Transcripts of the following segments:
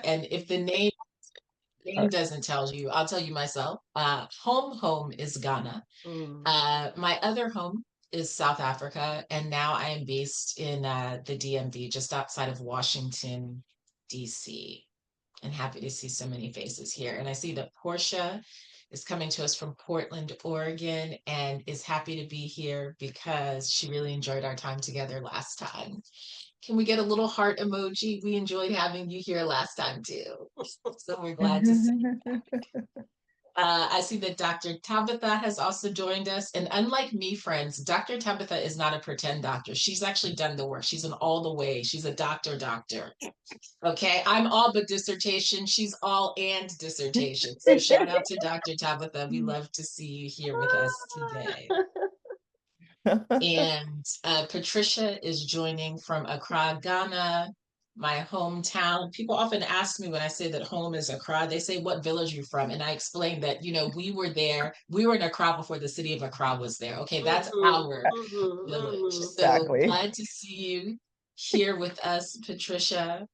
And if the name doesn't tell you, I'll tell you myself. Home is Ghana. Mm. My other home is South Africa, and now I am based in the DMV, just outside of Washington, DC. And happy to see so many faces here. And I see that Portia is coming to us from Portland, Oregon, and is happy to be here because she really enjoyed our time together last time. Can we get a little heart emoji? We enjoyed having you here last time too. So we're glad to see. I see that Dr. Tabitha has also joined us. And unlike me, friends, Dr. Tabitha is not a pretend doctor. She's actually done the work. She's an all the way. She's a doctor. Okay. I'm all but dissertation. She's all and dissertation. So shout out to Dr. Tabitha. We love to see you here with us today. And Patricia is joining from Accra, Ghana, my hometown. People often ask me when I say that home is Accra, they say, "What village are you from?" And I explain that, we were there. We were in Accra before the city of Accra was there. Okay, that's our village. So Exactly. glad to see you here with us, Patricia.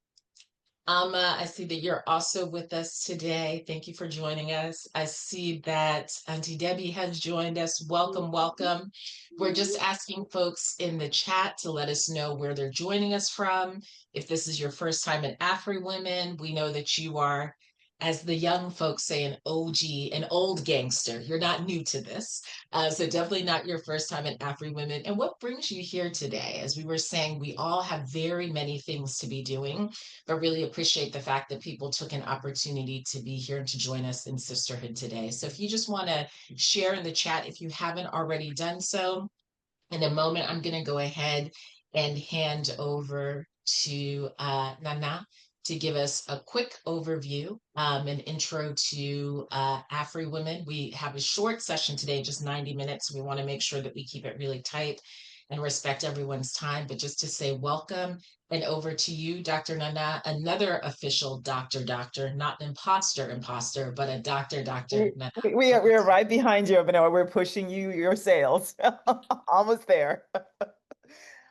I see that you're also with us today. Thank you for joining us. I see that Auntie Debbie has joined us. Welcome, welcome. We're just asking folks in the chat to let us know where they're joining us from. If this is your first time at AfriWomen, we know that you are, as the young folks say, an OG, an old gangster. You're not new to this. So definitely not your first time at AfriWomen. And what brings you here today? As we were saying, we all have very many things to be doing, but really appreciate the fact that people took an opportunity to be here and to join us in sisterhood today. So if you just want to share in the chat, if you haven't already done so, in a moment, I'm going to go ahead and hand over to Nana to give us a quick overview, an intro to AfriWomen. We have a short session today, just 90 minutes. We want to make sure that we keep it really tight and respect everyone's time. But just to say welcome and over to you, Dr. Nana, another official doctor, not an imposter, but a doctor, We, Nana. we are right behind you, Abhinav. We're pushing your sales. Almost there.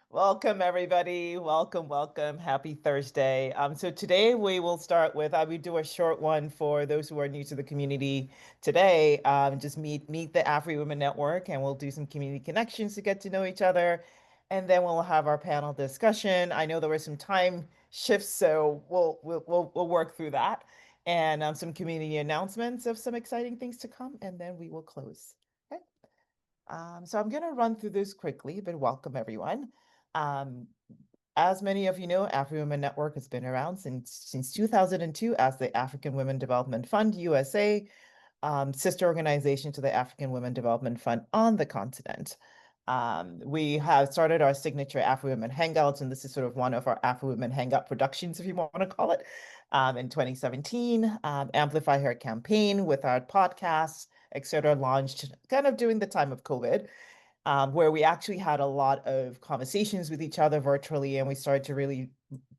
Welcome, everybody. Welcome, welcome. Happy Thursday. So today we will start with, I will do a short one for those who are new to the community today. Just meet the AfriWomen Network, and we'll do some community connections to get to know each other. And then we'll have our panel discussion. I know there were some time shifts, so we'll work through that. And some community announcements of some exciting things to come, and then we will close. Okay. So I'm going to run through this quickly, but welcome everyone. Um, as many of you know, AfriWomen Network has been around since 2002 as the African Women Development Fund USA, sister organization to the African Women Development Fund on the continent. We have started our signature AfriWomen Hangouts, and this is sort of one of our AfriWomen Hangout productions, if you want to call it, in 2017. Amplify Her campaign with our podcasts, etc., launched kind of during the time of COVID, where we actually had a lot of conversations with each other virtually, and we started to really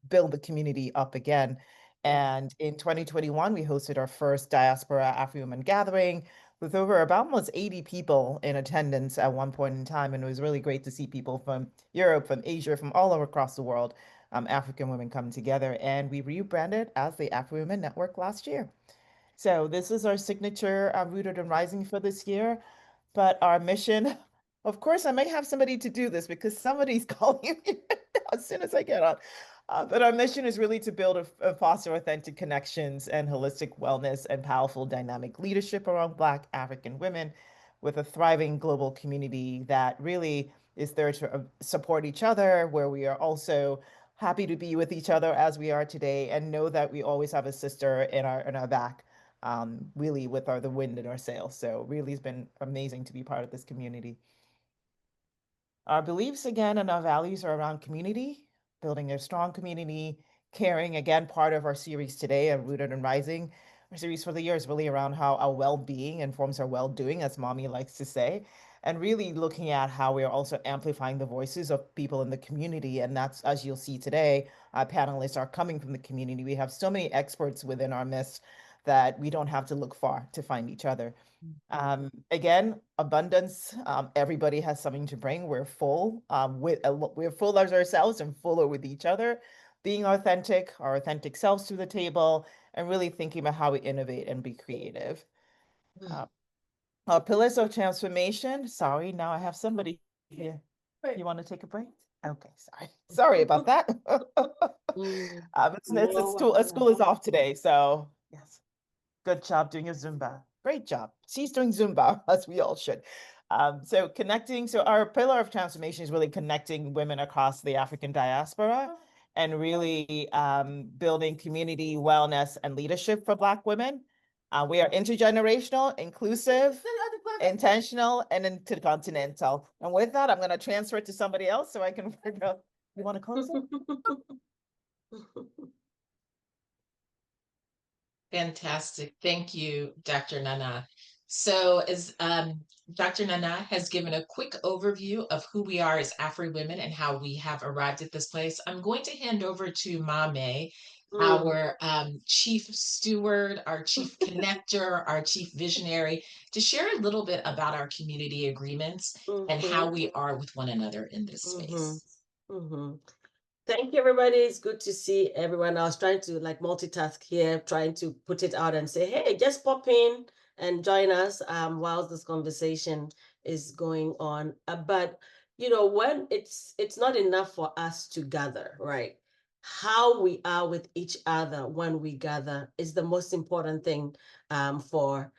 build the community up again. And in 2021, we hosted our first Diaspora AfriWomen gathering with over about almost 80 people in attendance at one point in time. And it was really great to see people from Europe, from Asia, from all over across the world, African women come together. And we rebranded as the AfriWomen Network last year. So this is our signature Rooted and Rising for this year. But our mission, of course, I may have somebody to do this because somebody's calling me as soon as I get on. But our mission is really to build and foster authentic connections and holistic wellness and powerful dynamic leadership around Black African women with a thriving global community that really is there to support each other, where we are also happy to be with each other as we are today and know that we always have a sister in our back, really with the wind in our sails. So really it's been amazing to be part of this community. Our beliefs again and our values are around community, building a strong community, caring, again, part of our series today of Rooted and Rising. Our series for the year is really around how our well-being informs our well-doing, as mommy likes to say, and really looking at how we are also amplifying the voices of people in the community. And that's, as you'll see today, our panelists are coming from the community. We have so many experts within our midst that we don't have to look far to find each other. Again, abundance. Everybody has something to bring. We're full. We're full as ourselves and fuller with each other. being authentic, our authentic selves to the table, and really thinking about how we innovate and be creative. Uh, our pillars of transformation. Sorry, now I have somebody here. You want to take a break? Okay, sorry. Sorry about that. School is off today, so yes. Good job doing your Zumba. Great job. She's doing Zumba, as we all should. So our pillar of transformation is really connecting women across the African diaspora and really building community wellness and leadership for Black women. We are intergenerational, inclusive, intentional, and intercontinental. And with that, I'm going to transfer it to somebody else so I can figure out. You want to close it? Fantastic. Thank you, Dr. Nana. So as Dr. Nana has given a quick overview of who we are as AfriWomen and how we have arrived at this place, I'm going to hand over to Maabena, our chief steward, our chief connector, our chief visionary, to share a little bit about our community agreements and how we are with one another in this space. Thank you, everybody. It's good to see everyone. I was trying to multitask here, trying to put it out and say, hey, just pop in and join us while this conversation is going on. But when it's not enough for us to gather, right? How we are with each other when we gather is the most important thing for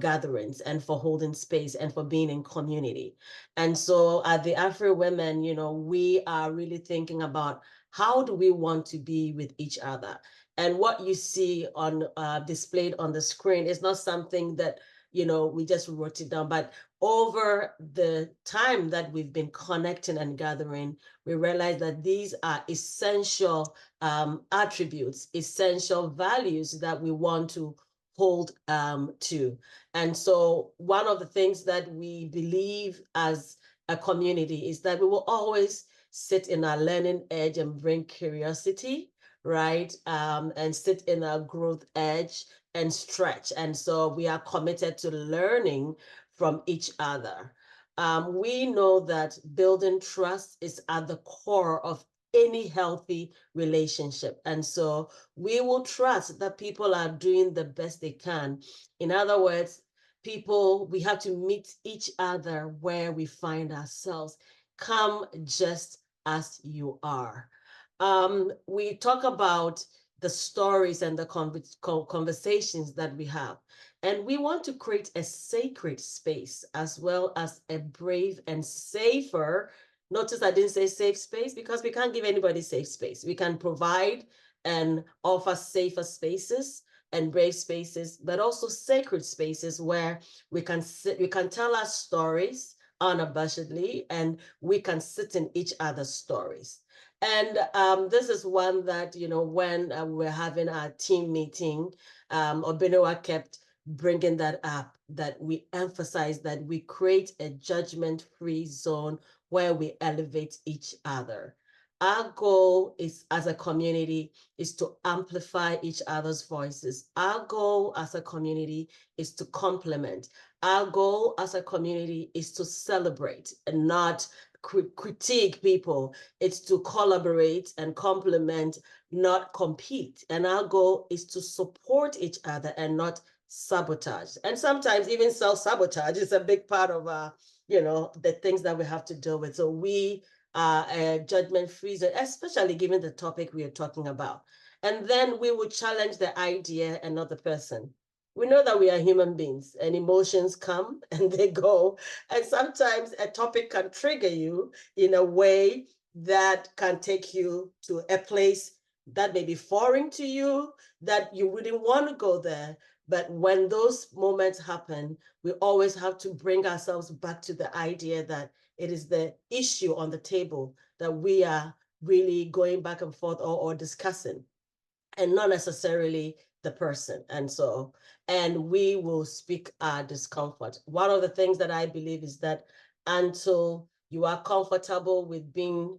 gatherings and for holding space and for being in community. And so at the AfriWomen, we are really thinking about how do we want to be with each other. And what you see on displayed on the screen is not something that we just wrote it down, but over the time that we've been connecting and gathering, we realize that these are essential attributes, essential values that we want to hold to. And so one of the things that we believe as a community is that we will always sit in our learning edge and bring curiosity, right? And sit in our growth edge and stretch. And so we are committed to learning from each other. We know that building trust is at the core of any healthy relationship. And so we will trust that people are doing the best they can. In other words, we have to meet each other where we find ourselves. Come just as you are. We talk about the stories and the conversations that we have. And we want to create a sacred space as well as a brave and safer. Notice I didn't say safe space because we can't give anybody safe space. We can provide and offer safer spaces and brave spaces, but also sacred spaces where we can tell our stories unabashedly, and we can sit in each other's stories. And this is one that, when we were having our team meeting, Obenewa kept bringing that up, that we emphasize that we create a judgment-free zone where we elevate each other. Our goal is, as a community, is to amplify each other's voices. Our goal as a community is to complement. Our goal as a community is to celebrate and not critique people. It's to collaborate and complement, not compete. And our goal is to support each other and not sabotage. And sometimes even self-sabotage is a big part of the things that we have to deal with. So we are a judgment-free zone, especially given the topic we are talking about. And then we will challenge the idea and not the person. We know that we are human beings and emotions come and they go. And sometimes a topic can trigger you in a way that can take you to a place that may be foreign to you, that you wouldn't want to go there. But when those moments happen, we always have to bring ourselves back to the idea that it is the issue on the table that we are really going back and forth or discussing, and not necessarily the person. And we will speak our discomfort. One of the things that I believe is that until you are comfortable with being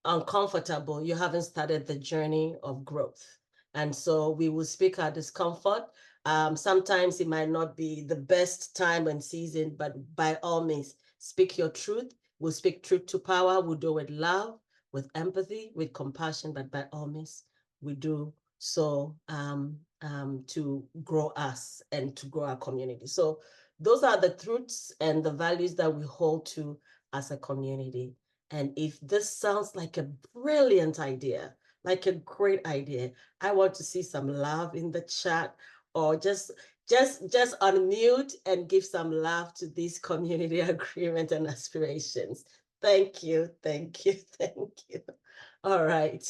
uncomfortable, you haven't started the journey of growth. And so we will speak our discomfort. Sometimes it might not be the best time and season, but by all means, speak your truth. We'll speak truth to power. We'll do it with love, with empathy, with compassion, but by all means, we do so to grow us and to grow our community. So those are the truths and the values that we hold to as a community. And if this sounds like a brilliant idea, like a great idea, I want to see some love in the chat, or just unmute and give some love to this community agreement and aspirations. Thank you, thank you, thank you. All right.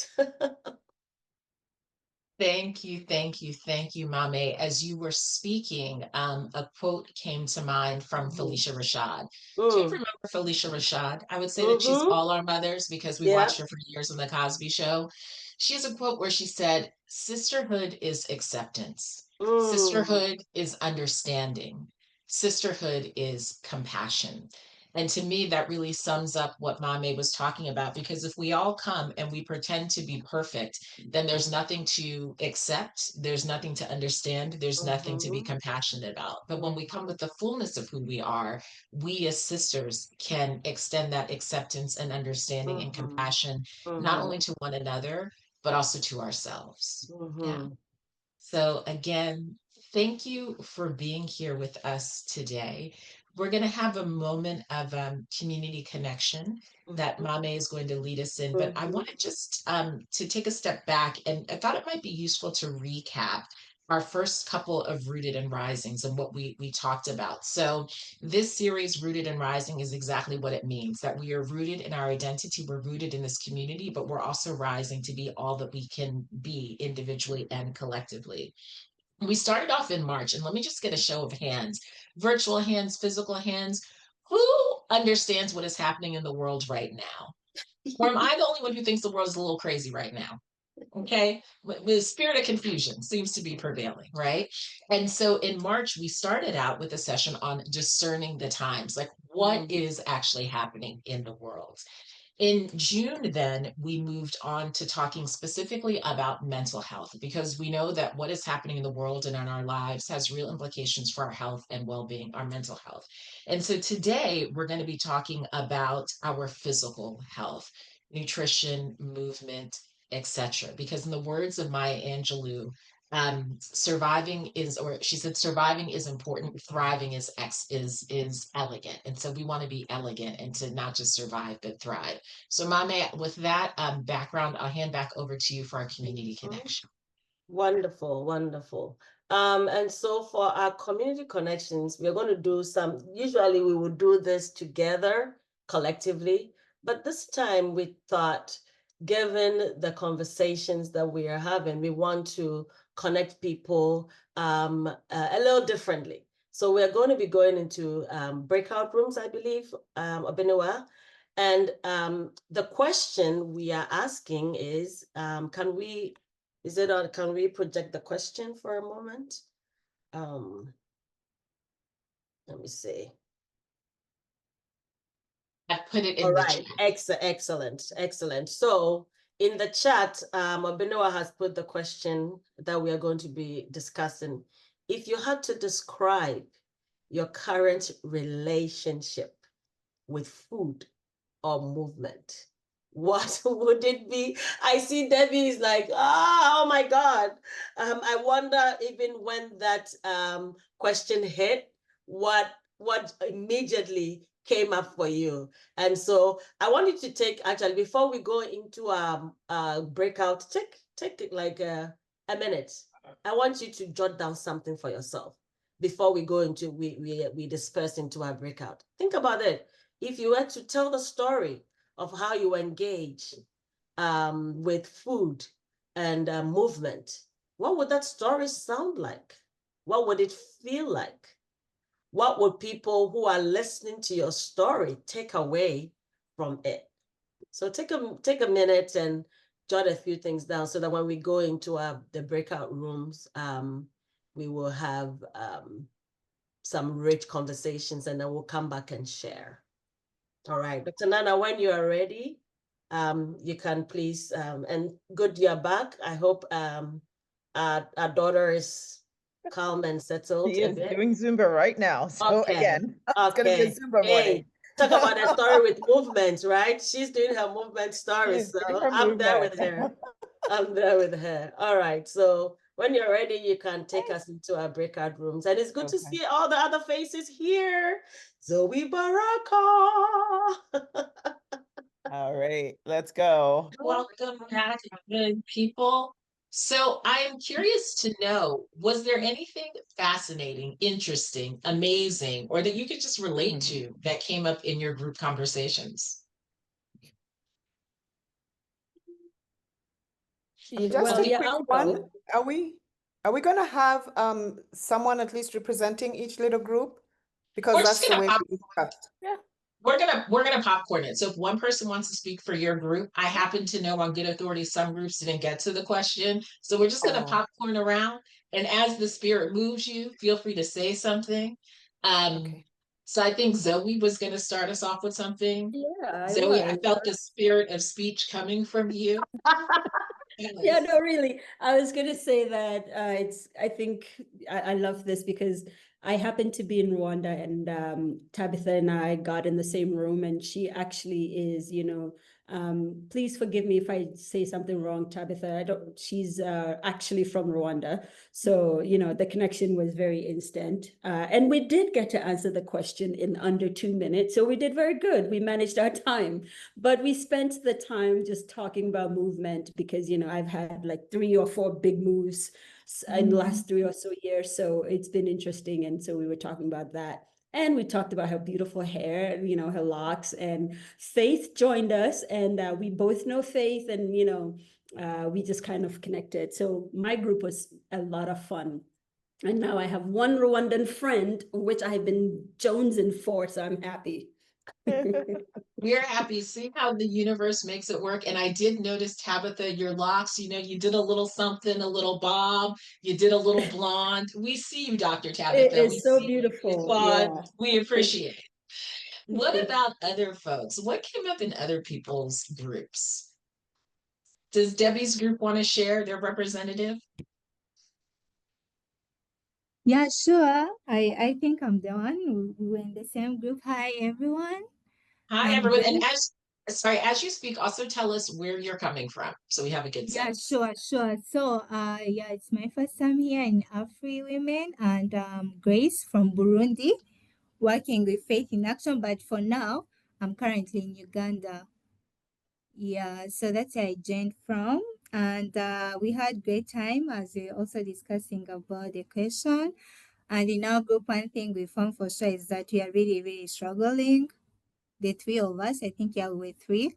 Thank you, thank you, thank you, Mame. As you were speaking, a quote came to mind from Felicia Rashad. Do you remember Felicia Rashad? I would say that she's all our mothers because we watched her for years on The Cosby Show. She has a quote where she said, "Sisterhood is acceptance. Sisterhood is understanding. Sisterhood is compassion." And to me, that really sums up what Mame was talking about, because if we all come and we pretend to be perfect, then there's nothing to accept, there's nothing to understand, there's nothing to be compassionate about. But when we come with the fullness of who we are, we as sisters can extend that acceptance and understanding and compassion, not only to one another, but also to ourselves. Yeah. So again, thank you for being here with us today. We're going to have a moment of community connection that Mame is going to lead us in, but I wanted just to take a step back, and I thought it might be useful to recap our first couple of Rooted and Risings and what we talked about. So this series, Rooted and Rising, is exactly what it means, that we are rooted in our identity, we're rooted in this community, but we're also rising to be all that we can be individually and collectively. We started off in March, and let me just get a show of hands, virtual hands, physical hands. Who understands what is happening in the world right now? Or am I the only one who thinks the world is a little crazy right now? Okay. The spirit of confusion seems to be prevailing, right? And so in March, we started out with a session on discerning the times, like what is actually happening in the world. In June, then, we moved on to talking specifically about mental health, because we know that what is happening in the world and in our lives has real implications for our health and well-being, our mental health. And so today we're going to be talking about our physical health, nutrition, movement, etc. Because in the words of Maya Angelou, surviving is, or she said, surviving is important, thriving is elegant. And so we want to be elegant and to not just survive but thrive. So Mame, with that background, I'll hand back over to you for our community connection. Wonderful, wonderful. And so for our community connections, we're going to do some, usually we would do this together collectively, but this time we thought, given the conversations that we are having, we want to connect people a little differently. So we're going to be going into breakout rooms, I believe, Obenewa. And the question we are asking is, can we project the question for a moment? Let me see. I put it in the chat. Excellent. So in the chat, Abinoa has put the question that we are going to be discussing. If you had to describe your current relationship with food or movement, what would it be? I see Debbie is like, oh my God. I wonder, even when that question hit, what immediately came up for you. And so I want you to take, actually, before we go into a breakout, take like a minute. I want you to jot down something for yourself before we go into, we disperse into our breakout. Think about it. If you were to tell the story of how you engage with food and movement, what would that story sound like? What would it feel like? What would people who are listening to your story take away from it? So take a minute and jot a few things down so that when we go into the breakout rooms, we will have some rich conversations, and then we'll come back and share. All right, Dr. Nana, when you are ready, you can please, and good, you're back. I hope our daughter is calm and settled. She is doing Zumba right now. So again, it's going to be a Zumba morning. Talk about a story with movement, right? She's doing her movement story, She's so doing her I'm there with movement. her. I'm there with her. All right. So when you're ready, you can take us into our breakout rooms. And it's good to see all the other faces here. Zoe Baraka. All right, let's go. Welcome back, good people. So I am curious to know, was there anything fascinating, interesting, amazing, or that you could just relate to that came up in your group conversations? Just Well, a yeah, quick I'll one. go. Are we going to have someone at least representing each little group? Because We're that's just the gonna way pop we discussed. Yeah. we're gonna popcorn it. So if one person wants to speak for your group, I happen to know on good authority some groups didn't get to the question. So we're just gonna popcorn around, and as the spirit moves you, feel free to say something. Okay. So I think Zoe was gonna start us off with something. Yeah, I Zoe, I was. felt the spirit of speech coming from you. Yeah, no, really. I was gonna say that I think I love this because I happened to be in Rwanda and Tabitha and I got in the same room and she actually is, please forgive me if I say something wrong, Tabitha. She's actually from Rwanda. So, the connection was very instant. And we did get to answer the question in under 2 minutes. So we did very good. We managed our time. But we spent the time just talking about movement because, I've had like 3 or 4 big moves in the last 3 or so years. So it's been interesting. And so we were talking about that. And we talked about her beautiful hair, her locks. And Faith joined us. And we both know Faith. And, we just kind of connected. So my group was a lot of fun. And now I have one Rwandan friend, which I've been jonesing for. So I'm happy. We're happy. See how the universe makes it work. And I did notice, Tabitha, your locks, you did a little something, a little bob, you did a little blonde. We see you, Dr. It Tabitha. We is so see you, beautiful. Claude. Yeah. We appreciate it. What about other folks? What came up in other people's groups? Does Debbie's group want to share their representative? Yeah, sure. I think I'm the one. We were in the same group. Hi, everyone. Hi, I'm everyone. And Grace. as you speak, also tell us where you're coming from so we have a good Yeah, sense. sure. So, yeah, it's my first time here in AfriWomen and Grace from Burundi, working with Faith in Action. But for now, I'm currently in Uganda. Yeah, so that's where I joined from. And we had great time as we also discussing about the question. And in our group, one thing we found for sure is that we are really, really struggling. The 3 of us, I think, yeah, we were 3.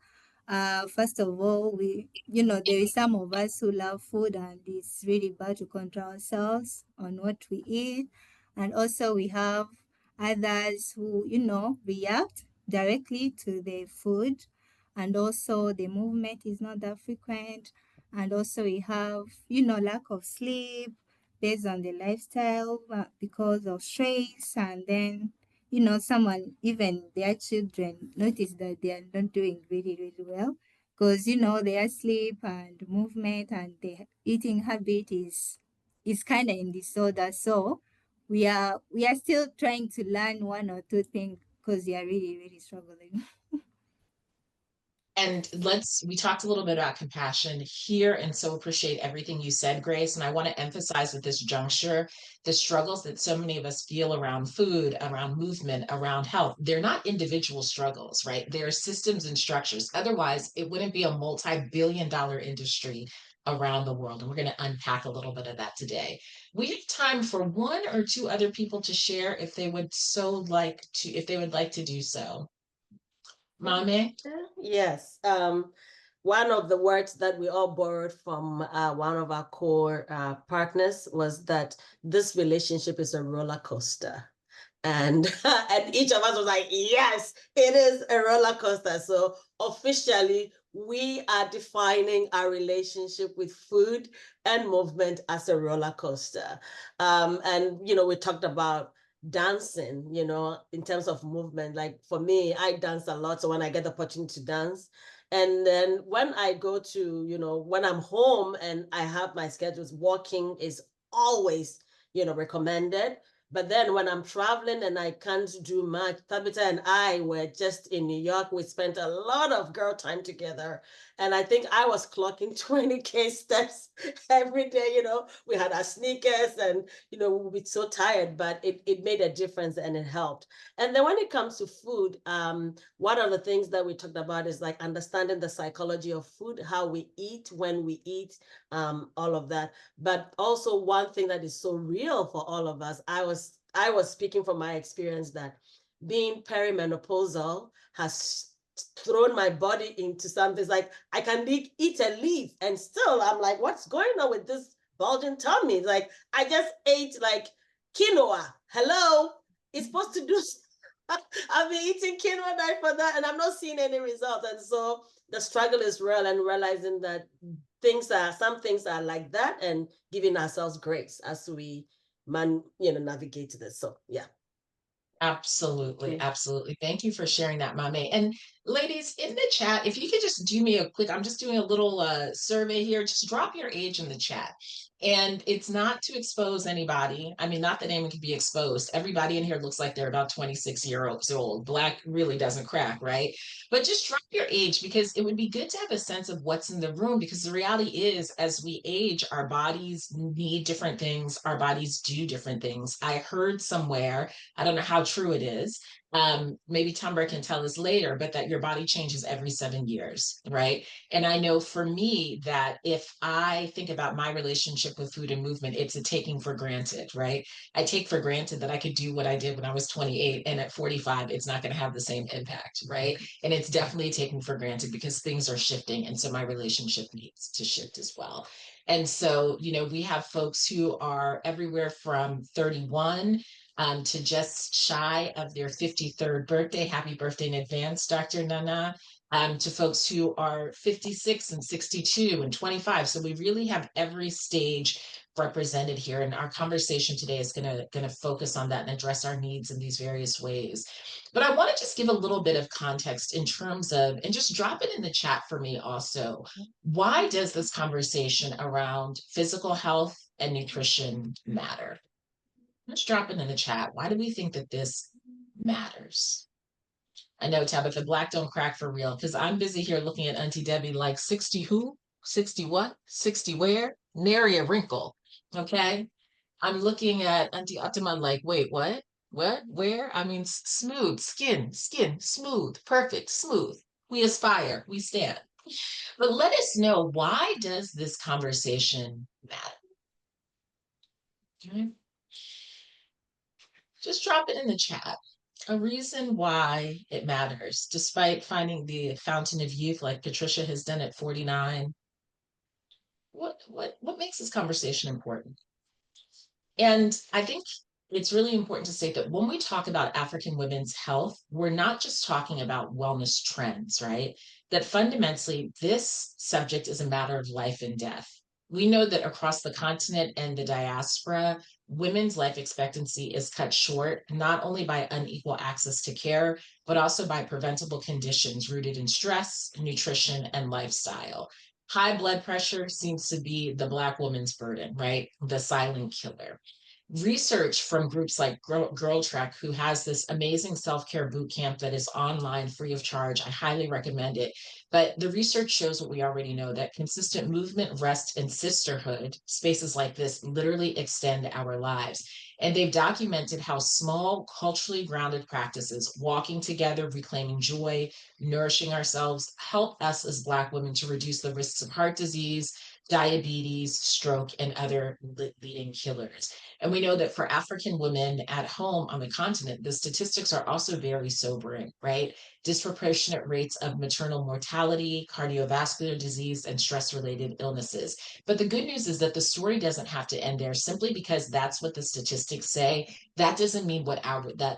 First of all, there is some of us who love food and it's really bad to control ourselves on what we eat. And also we have others who, react directly to the food. And also the movement is not that frequent. And also we have, lack of sleep based on the lifestyle because of stress. And then someone, even their children, notice that they are not doing really, really well because, their sleep and movement and their eating habit is kind of in disorder. So we are still trying to learn 1 or 2 things because they are really, really struggling. And we talked a little bit about compassion here, and so appreciate everything you said, Grace. And I want to emphasize at this juncture the struggles that so many of us feel around food, around movement, around health. They're not individual struggles, right? They're systems and structures. Otherwise, it wouldn't be a multi-billion-dollar industry around the world. And we're going to unpack a little bit of that today. We have time for 1 or 2 other people to share if they would like to do so. Mame? Yes. One of the words that we all borrowed from one of our core partners was that this relationship is a roller coaster. And and each of us was like, yes, it is a roller coaster. So officially, we are defining our relationship with food and movement as a roller coaster. And we talked about dancing, in terms of movement. Like for me, I dance a lot. So when I get the opportunity to dance, and then when I go to, when I'm home and I have my schedules, walking is always, recommended. But then when I'm traveling and I can't do much, Tabitha and I were just in New York. We spent a lot of girl time together. And I think I was clocking 20K steps every day. You know, we had our sneakers and, you know, we would be so tired, but it made a difference and it helped. And then when it comes to food, one of the things that we talked about is like understanding the psychology of food, how we eat, when we eat, all of that. But also one thing that is so real for all of us, I was speaking from my experience that being perimenopausal has thrown my body into something. It's like I can eat a leaf and still I'm like, what's going on with this bulging tummy? It's like I just ate like quinoa. Hello, it's supposed to do. I've been eating quinoa night for that, and I'm not seeing any results. And so the struggle is real, and realizing that some things are like that, and giving ourselves grace as we navigate this. So yeah. Absolutely, absolutely. Thank you for sharing that, Mame. And ladies, in the chat, if you could just do me a quick, I'm just doing a little survey here, just drop your age in the chat. And it's not to expose anybody. I mean, not that anyone can be exposed. Everybody in here looks like they're about 26 years old. Black really doesn't crack, right? But just drop your age, because it would be good to have a sense of what's in the room, because the reality is, as we age, our bodies need different things. Our bodies do different things. I heard somewhere, I don't know how true it is, maybe Tambra can tell us later, but that your body changes every 7 years, right? And I know for me that if I think about my relationship with food and movement, it's a taking for granted, right? I take for granted that I could do what I did when I was 28, and at 45, it's not going to have the same impact, right? And it's definitely taken for granted because things are shifting. And so my relationship needs to shift as well. And so, you know, we have folks who are everywhere from 31 to just shy of their 53rd birthday. Happy birthday in advance, Dr. Nana. To folks who are 56 and 62 and 25. So we really have every stage represented here. And our conversation today is gonna focus on that and address our needs in these various ways. But I want to just give a little bit of context in terms of, and just drop it in the chat for me also. Why does this conversation around physical health and nutrition matter? Let's drop it in the chat. Why do we think that this matters? I know, Tabitha, Black don't crack for real, because I'm busy here looking at Auntie Debbie like 60 who? 60 what? 60 where? Nary a wrinkle. Okay. I'm looking at Auntie Atama like, wait, what? What? Where? I mean, smooth, skin, smooth, perfect, smooth. We aspire, we stand. But let us know, why does this conversation matter? Okay. Just drop it in the chat. A reason why it matters, despite finding the fountain of youth like Patricia has done at 49. What makes this conversation important? And I think it's really important to say that when we talk about African women's health, we're not just talking about wellness trends, right? That fundamentally, this subject is a matter of life and death. We know that across the continent and the diaspora, women's life expectancy is cut short, not only by unequal access to care, but also by preventable conditions rooted in stress, nutrition, and lifestyle. High blood pressure seems to be the Black woman's burden, right? The silent killer. Research from groups like Girl Trek, who has this amazing self-care boot camp that is online free of charge. I highly recommend it. But the research shows what we already know, that consistent movement, rest, and sisterhood, spaces like this, literally extend our lives. And they've documented how small, culturally grounded practices, walking together, reclaiming joy, nourishing ourselves, help us as Black women to reduce the risks of heart disease, diabetes, stroke, and other leading killers. And we know that for African women at home on the continent, the statistics are also very sobering, right? Disproportionate rates of maternal mortality, cardiovascular disease, and stress-related illnesses. But the good news is that the story doesn't have to end there. Simply because that's what the statistics say, that doesn't mean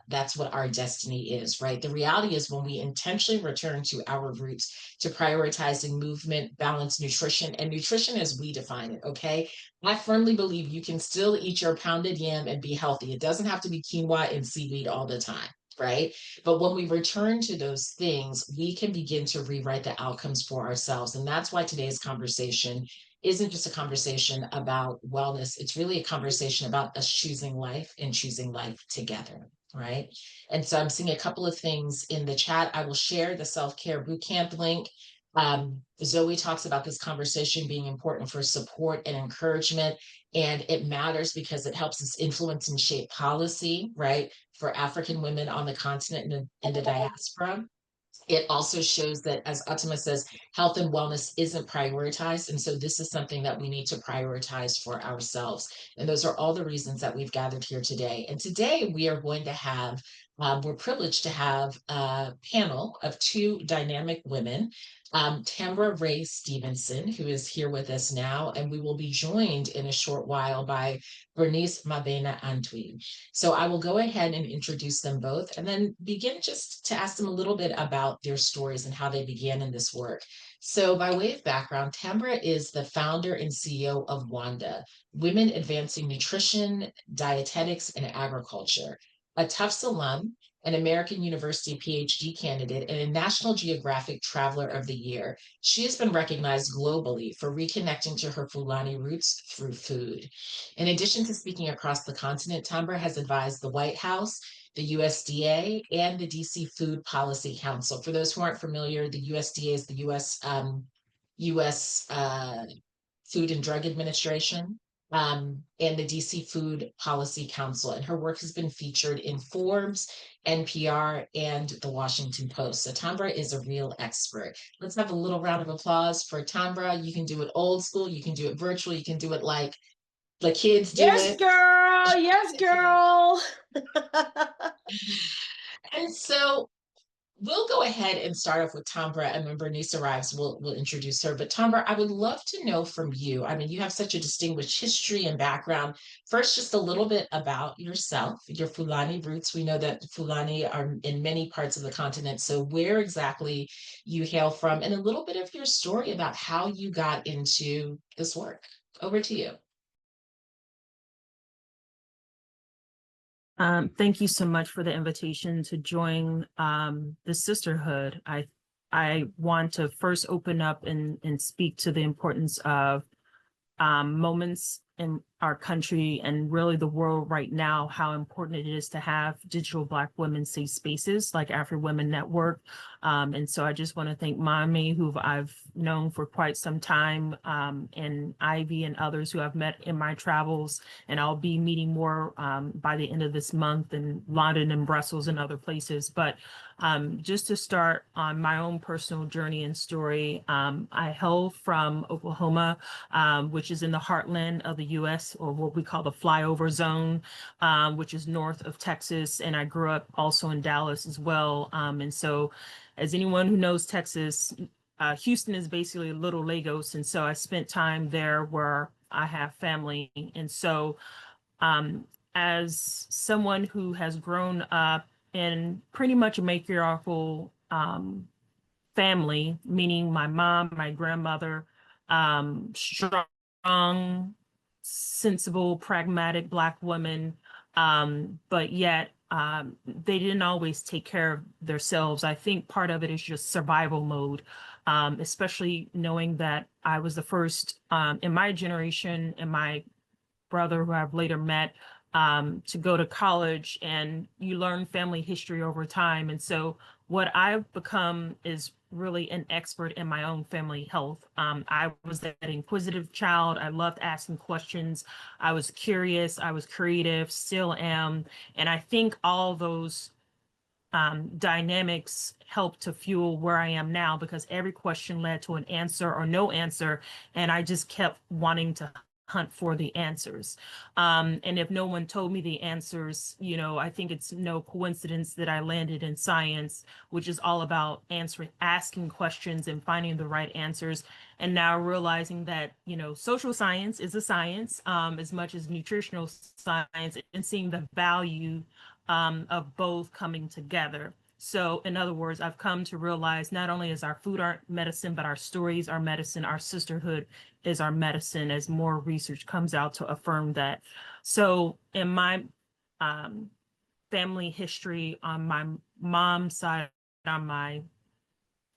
that's what our destiny is, right? The reality is, when we intentionally return to our roots, to prioritizing movement, balanced nutrition, and nutrition as we define it, okay? I firmly believe you can still eat your pounded yam and be healthy. It doesn't have to be quinoa and seaweed all the time, right? But when we return to those things, we can begin to rewrite the outcomes for ourselves. And that's why today's conversation isn't just a conversation about wellness. It's really a conversation about us choosing life and choosing life together, right? And so I'm seeing a couple of things in the chat. I will share the self-care bootcamp link. Zoe talks about this conversation being important for support and encouragement, and it matters because it helps us influence and shape policy, right, for African women on the continent and in the diaspora. It also shows that, as Atama says, health and wellness isn't prioritized. And so this is something that we need to prioritize for ourselves. And those are all the reasons that we've gathered here today. And today we are going to have, we're privileged to have a panel of two dynamic women, Tambra Raye Stevenson, who is here with us now, and we will be joined in a short while by Bernice Maabena Antwi. So I will go ahead and introduce them both and then begin just to ask them a little bit about their stories and how they began in this work. So by way of background, Tambra is the founder and CEO of WANDA, Women Advancing Nutrition, Dietetics, and Agriculture, a Tufts alum, an American University PhD candidate, and a National Geographic Traveler of the Year. She has been recognized globally for reconnecting to her Fulani roots through food. In addition to speaking across the continent, Tambra has advised the White House, the USDA, and the DC Food Policy Council. For those who aren't familiar, the USDA is the US Food and Drug Administration, and the DC Food Policy Council. And her work has been featured in Forbes, NPR, and the Washington Post. So Tambra is a real expert. Let's have a little round of applause for Tambra. You can do it old school, you can do it virtual, you can do it like the kids do Yes, it. girl. Yes, girl. And so we'll go ahead and start off with Tambra, and when Bernice arrives, we'll introduce her. But Tambra, I would love to know from you. I mean, you have such a distinguished history and background. First, just a little bit about yourself, your Fulani roots. We know that Fulani are in many parts of the continent. So where exactly you hail from, and a little bit of your story about how you got into this work. Over to you. Thank you so much for the invitation to join the sisterhood. I want to first open up and speak to the importance of moments in our country and really the world right now, how important it is to have digital Black women safe spaces like AfriWomen Network. And so I just want to thank Mommy, who I've known for quite some time, and Ivy and others who I've met in my travels. And I'll be meeting more by the end of this month in London and Brussels and other places. But just to start on my own personal journey and story, I hail from Oklahoma, which is in the heartland of the U.S., or what we call the flyover zone, which is north of Texas. And I grew up also in Dallas as well. And so as anyone who knows Texas, Houston is basically a little Lagos. And so I spent time there where I have family. And so as someone who has grown up in pretty much a matriarchal family, meaning my mom, my grandmother, strong, sensible, pragmatic Black women, but yet they didn't always take care of themselves. I think part of it is just survival mode, especially knowing that I was the first in my generation and my brother, who I've later met, to go to college, and you learn family history over time. And so what I've become is really an expert in my own family health. I was that inquisitive child. I loved asking questions. I was curious. I was creative, still am. And I think all those dynamics helped to fuel where I am now, because every question led to an answer or no answer. And I just kept wanting to hunt for the answers. And if no one told me the answers, you know, I think it's no coincidence that I landed in science, which is all about asking questions and finding the right answers. And now realizing that, you know, social science is a science as much as nutritional science, and seeing the value of both coming together. So in other words, I've come to realize not only is our food our medicine, but our stories are medicine, our sisterhood is our medicine, as more research comes out to affirm that. So in my family history, on my mom's side, on my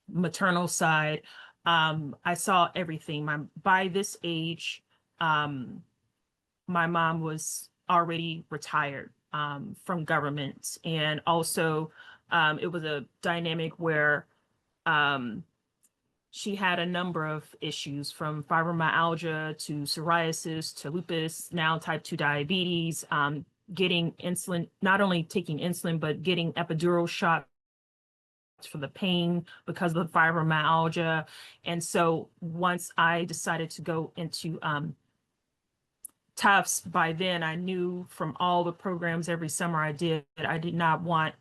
maternal side, I saw everything. By this age, my mom was already retired from government. And also it was a dynamic where she had a number of issues, from fibromyalgia to psoriasis to lupus, now type 2 diabetes, getting insulin, not only taking insulin, but getting epidural shots for the pain because of the fibromyalgia. And so once I decided to go into Tufts, by then I knew from all the programs every summer I did not want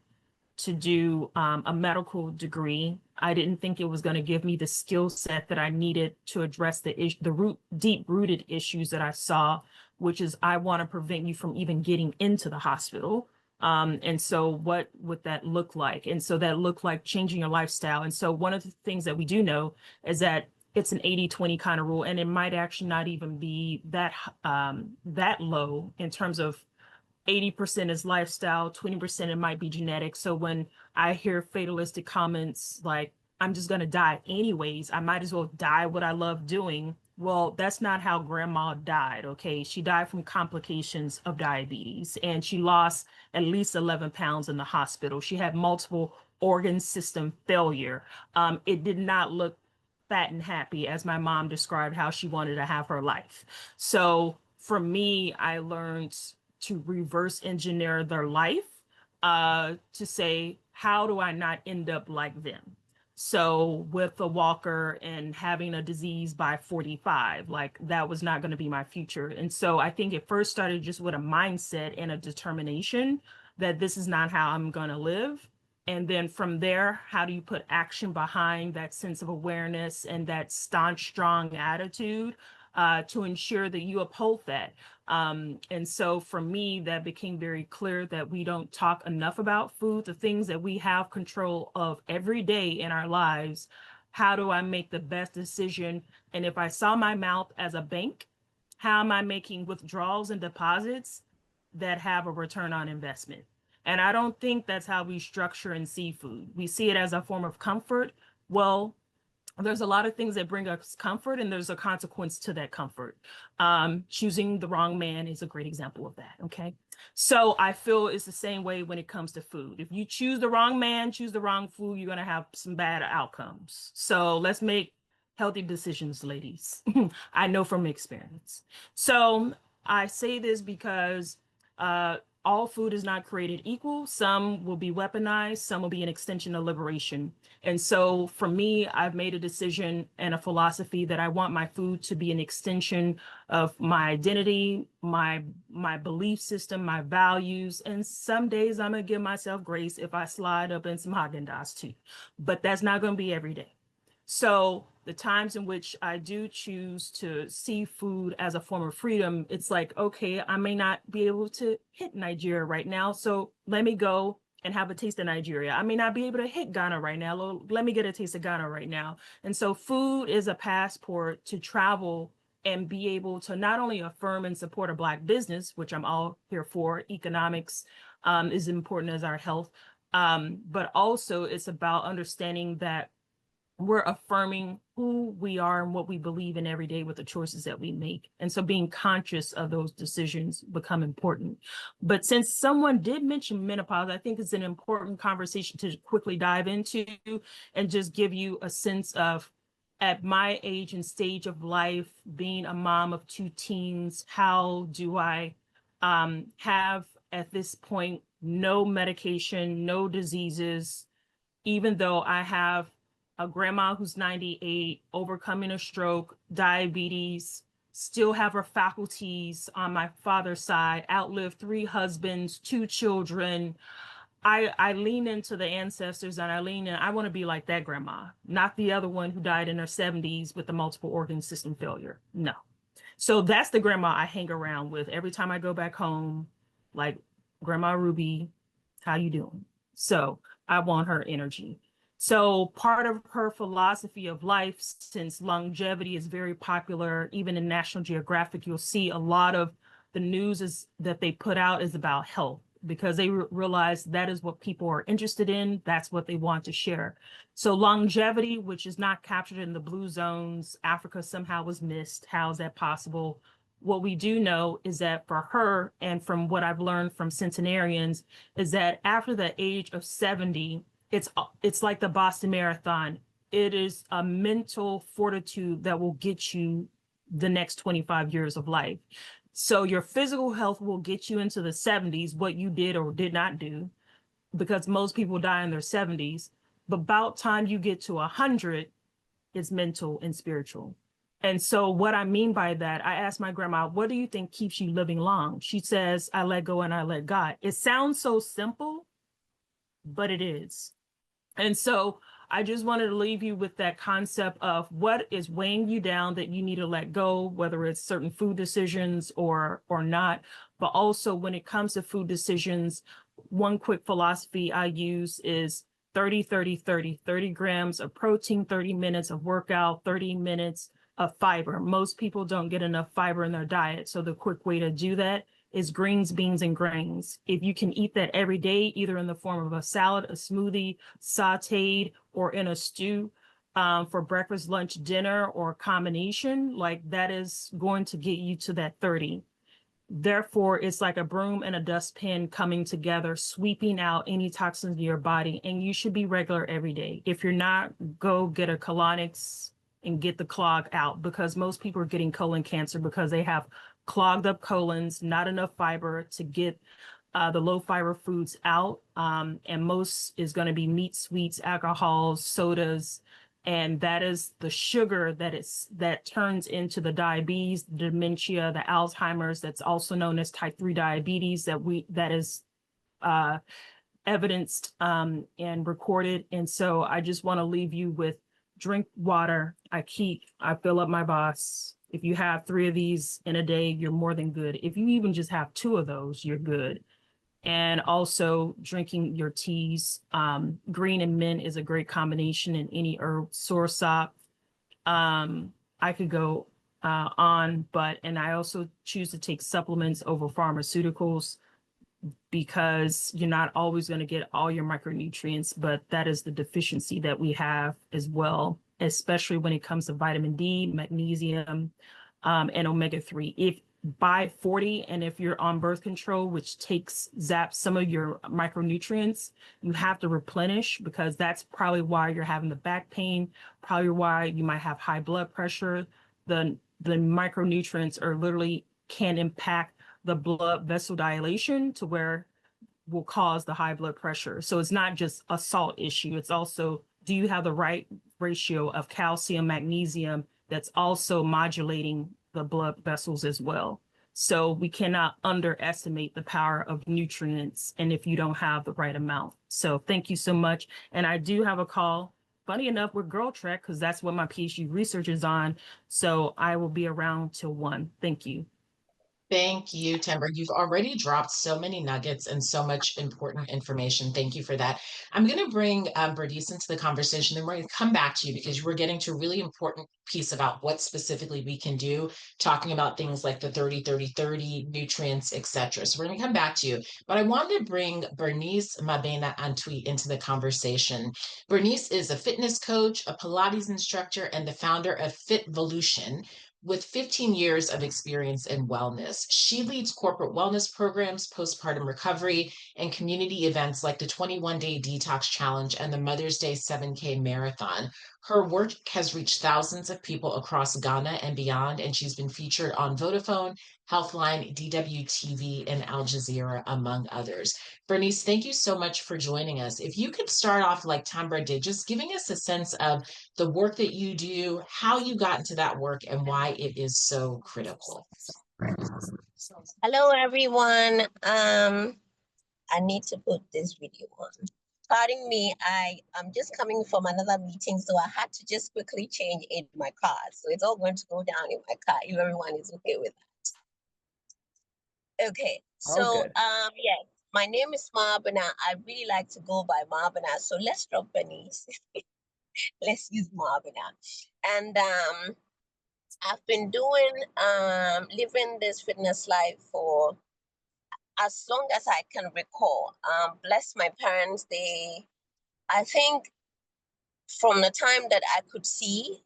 to do a medical degree. I didn't think it was going to give me the skill set that I needed to address the deep-rooted issues that I saw, which is I want to prevent you from even getting into the hospital. And so what would that look like? And so that looked like changing your lifestyle. And so one of the things that we do know is that it's an 80-20 kind of rule, and it might actually not even be that low in terms of 80% is lifestyle, 20% it might be genetic. So when I hear fatalistic comments like, I'm just going to die anyways, I might as well die what I love doing. Well, that's not how grandma died, okay? She died from complications of diabetes, and she lost at least 11 pounds in the hospital. She had multiple organ system failure. It did not look fat and happy, as my mom described how she wanted to have her life. So for me, I learned to reverse engineer their life, to say, how do I not end up like them? So with a walker and having a disease by 45, like that was not going to be my future. And so I think it first started just with a mindset and a determination that this is not how I'm going to live. And then from there, how do you put action behind that sense of awareness and that staunch, strong attitude to ensure that you uphold that? And so for me, that became very clear that we don't talk enough about food, the things that we have control of every day in our lives. How do I make the best decision? And if I saw my mouth as a bank, how am I making withdrawals and deposits that have a return on investment? And I don't think that's how we structure in seafood. We see it as a form of comfort. Well, there's a lot of things that bring us comfort, and there's a consequence to that comfort. Choosing the wrong man is a great example of that, okay? So I feel it's the same way when it comes to food. If you choose the wrong man, choose the wrong food, you're gonna have some bad outcomes. So let's make healthy decisions, ladies. I know from experience. So I say this because all food is not created equal. Some will be weaponized, some will be an extension of liberation. And so for me, I've made a decision and a philosophy that I want my food to be an extension of my identity, my belief system, my values. And some days I'm gonna give myself grace if I slide up in some Haagen-Dazs too, but that's not gonna be every day. So the times in which I do choose to see food as a form of freedom, it's like, okay, I may not be able to hit Nigeria right now, so let me go and have a taste of Nigeria. I may not be able to hit Ghana right now, let me get a taste of Ghana right now. And so food is a passport to travel and be able to not only affirm and support a Black business, which I'm all here for. Economics is important as our health, but also it's about understanding that we're affirming who we are and what we believe in every day with the choices that we make. And so being conscious of those decisions become important. But since someone did mention menopause, I think it's an important conversation to quickly dive into and just give you a sense of, at my age and stage of life, being a mom of 2 teens, how do I have at this point no medication, no diseases, even though I have a grandma who's 98, overcoming a stroke, diabetes, still have her faculties on my father's side, outlived 3 husbands, 2 children. I lean into the ancestors and I want to be like that grandma, not the other one who died in her 70s with the multiple organ system failure. No. So that's the grandma I hang around with every time I go back home, like, Grandma Ruby, how you doing? So I want her energy. So part of her philosophy of life, since longevity is very popular, even in National Geographic, you'll see a lot of the news that they put out is about health. because they realize that is what people are interested in. That's what they want to share. So longevity, which is not captured in the blue zones, Africa somehow was missed. How is that possible? What we do know is that for her, and from what I've learned from centenarians, is that after the age of 70, it's like the Boston Marathon. It is a mental fortitude that will get you the next 25 years of life. So your physical health will get you into the 70s, what you did or did not do, because most people die in their 70s. But about time you get to 100, it's mental and spiritual. And so what I mean by that, I asked my grandma, what do you think keeps you living long? She says, I let go and I let God. It sounds so simple, but it is. And so I just wanted to leave you with that concept of what is weighing you down that you need to let go, whether it's certain food decisions or not. But also when it comes to food decisions, one quick philosophy I use is 30, 30, 30, 30 grams of protein, 30 minutes of workout, 30 minutes of fiber. Most people don't get enough fiber in their diet. So the quick way to do that is greens, beans, and grains. If you can eat that every day, either in the form of a salad, a smoothie, sauteed, or in a stew for breakfast, lunch, dinner, or a combination, like that is going to get you to that 30. Therefore, it's like a broom and a dustpan coming together, sweeping out any toxins in your body, and you should be regular every day. If you're not, go get a colonics and get the clog out, because most people are getting colon cancer because they have clogged up colons, not enough fiber to get the low fiber foods out. And most is going to be meat, sweets, alcohols, sodas. And that is the sugar that turns into the diabetes, the dementia, the Alzheimer's, that's also known as type 3 diabetes, that is evidenced and recorded. And so I just want to leave you with drink water. I fill up my boss. If you have 3 of these in a day, you're more than good. If you even just have 2 of those, you're good. And also drinking your teas. Green and mint is a great combination in any herb, soursop. I could go on, and I also choose to take supplements over pharmaceuticals, because you're not always going to get all your micronutrients, but that is the deficiency that we have as well, especially when it comes to vitamin D, magnesium, and omega-3. If by 40, and if you're on birth control, which zaps some of your micronutrients, you have to replenish, because that's probably why you're having the back pain, probably why you might have high blood pressure. The micronutrients are literally can impact the blood vessel dilation to where will cause the high blood pressure. So it's not just a salt issue. It's also, do you have the right ratio of calcium, magnesium that's also modulating the blood vessels as well? So we cannot underestimate the power of nutrients, and if you don't have the right amount. So thank you so much. And I do have a call, funny enough, with Girl Trek, because that's what my PhD research is on. So I will be around till 1. Thank you. Thank you, Tambra. You've already dropped so many nuggets and so much important information. Thank you for that. I'm going to bring Bernice into the conversation, then we're going to come back to you, because we're getting to a really important piece about what specifically we can do, talking about things like the 30-30-30, nutrients, etc. So we're going to come back to you. But I wanted to bring Bernice Maabena Antwi into the conversation. Bernice is a fitness coach, a Pilates instructor, and the founder of Fitvolution, with 15 years of experience in wellness. She leads corporate wellness programs, postpartum recovery, and community events like the 21-day detox challenge and the Mother's Day 7K marathon. Her work has reached thousands of people across Ghana and beyond, and she's been featured on Vodafone, Healthline, DWTV, and Al Jazeera, among others. Bernice, thank you so much for joining us. If you could start off like Tambra did, just giving us a sense of the work that you do, how you got into that work, and why it is so critical. Hello, everyone. I need to put this video on. Pardon me, I'm just coming from another meeting, so I had to just quickly change in my car. So it's all going to go down in my car if everyone is okay with that. Okay, so yes, my name is Maabena. I really like to go by Maabena, so let's drop Bernice. Let's use Maabena. And I've been doing living this fitness life for as long as I can recall. Bless my parents, I think from the time that I could see,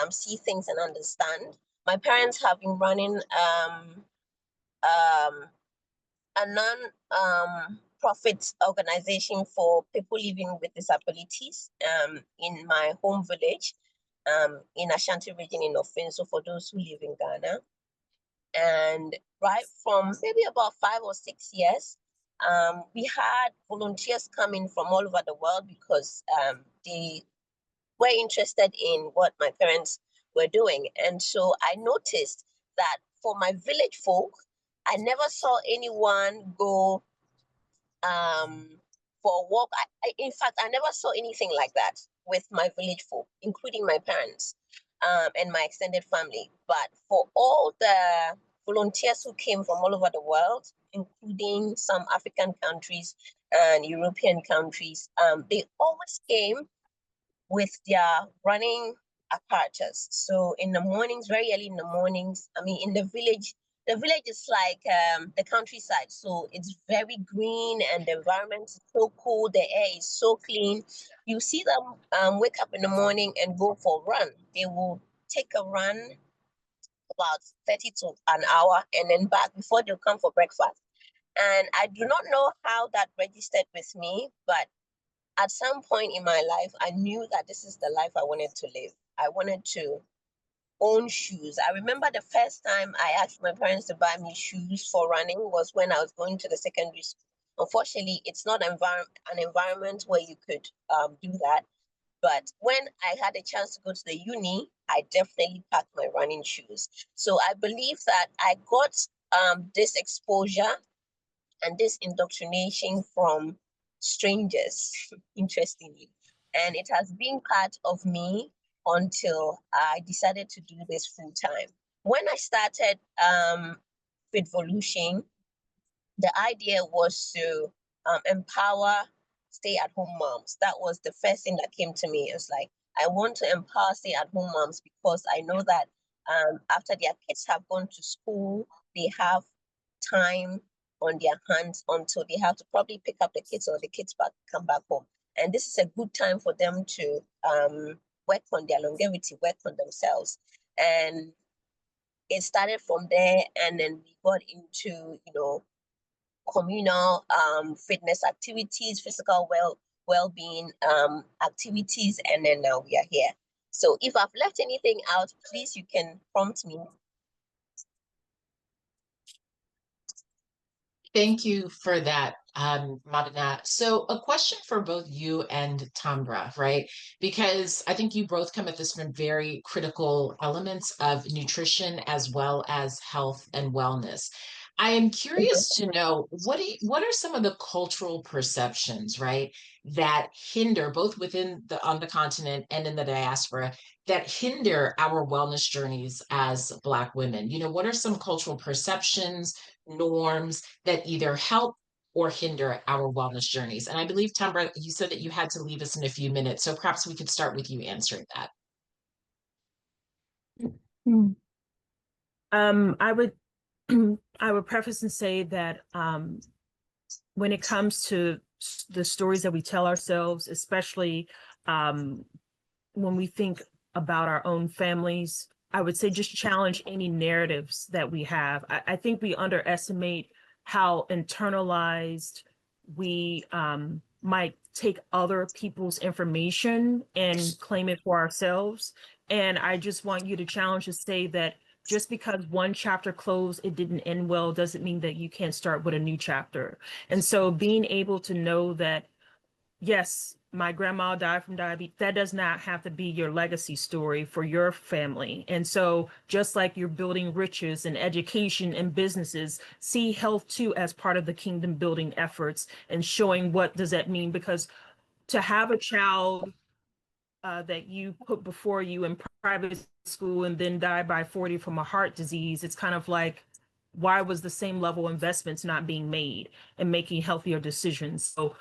see things and understand, my parents have been running a non-profit organization for people living with disabilities in my home village in Ashanti region in Ofinso, for those who live in Ghana. And right from maybe about 5 or 6 years, we had volunteers coming from all over the world because they were interested in what my parents were doing. And so I noticed that for my village folk, I never saw anyone go for a walk. In fact, I never saw anything like that with my village folk, including my parents and my extended family. But for all the volunteers who came from all over the world, including some African countries and European countries, they always came with their running apparatus. So in the mornings, very early in the mornings, I mean, in the village is like the countryside. So it's very green and the environment is so cool. The air is so clean. You see them wake up in the morning and go for a run. They will take a run about 30 to an hour and then back before they'll come for breakfast. And I do not know how that registered with me, but at some point in my life, I knew that this is the life I wanted to live. I wanted to own shoes. I remember the first time I asked my parents to buy me shoes for running was when I was going to the secondary school. Unfortunately, it's not an environment where you could do that. But when I had a chance to go to the uni, I definitely packed my running shoes. So I believe that I got this exposure and this indoctrination from strangers, interestingly. And it has been part of me until I decided to do this full time. When I started Fitvolution, the idea was to empower stay-at-home moms. That was the first thing that came to me. It was like, I want to empower stay-at-home moms because I know that after their kids have gone to school, they have time on their hands until they have to probably pick up the kids or the kids come back home. And this is a good time for them to work on their longevity, work on themselves. And it started from there, and then we got into, communal fitness activities, physical well-being activities, and then now we are here. So if I've left anything out, please, you can prompt me. Thank you for that, Maabena. So a question for both you and Tambra, right? Because I think you both come at this from very critical elements of nutrition as well as health and wellness. I am curious to know what are some of the cultural perceptions, right, that hinder both on the continent and in the diaspora that hinder our wellness journeys as Black women? What are some cultural perceptions, norms that either help or hinder our wellness journeys? And I believe, Tambra, you said that you had to leave us in a few minutes, so perhaps we could start with you answering that. I would preface and say that when it comes to the stories that we tell ourselves, especially when we think about our own families, I would say just challenge any narratives that we have. I think we underestimate how internalized we might take other people's information and claim it for ourselves. And I just want you to challenge to say that just because one chapter closed, it didn't end well, doesn't mean that you can't start with a new chapter. And so being able to know that, yes, my grandma died from diabetes, that does not have to be your legacy story for your family. And so just like you're building riches and education and businesses, see health too as part of the kingdom building efforts and showing what does that mean, because to have a child that you put before you in private school and then die by 40 from a heart disease, it's kind of like, why was the same level of investments not being made and making healthier decisions? So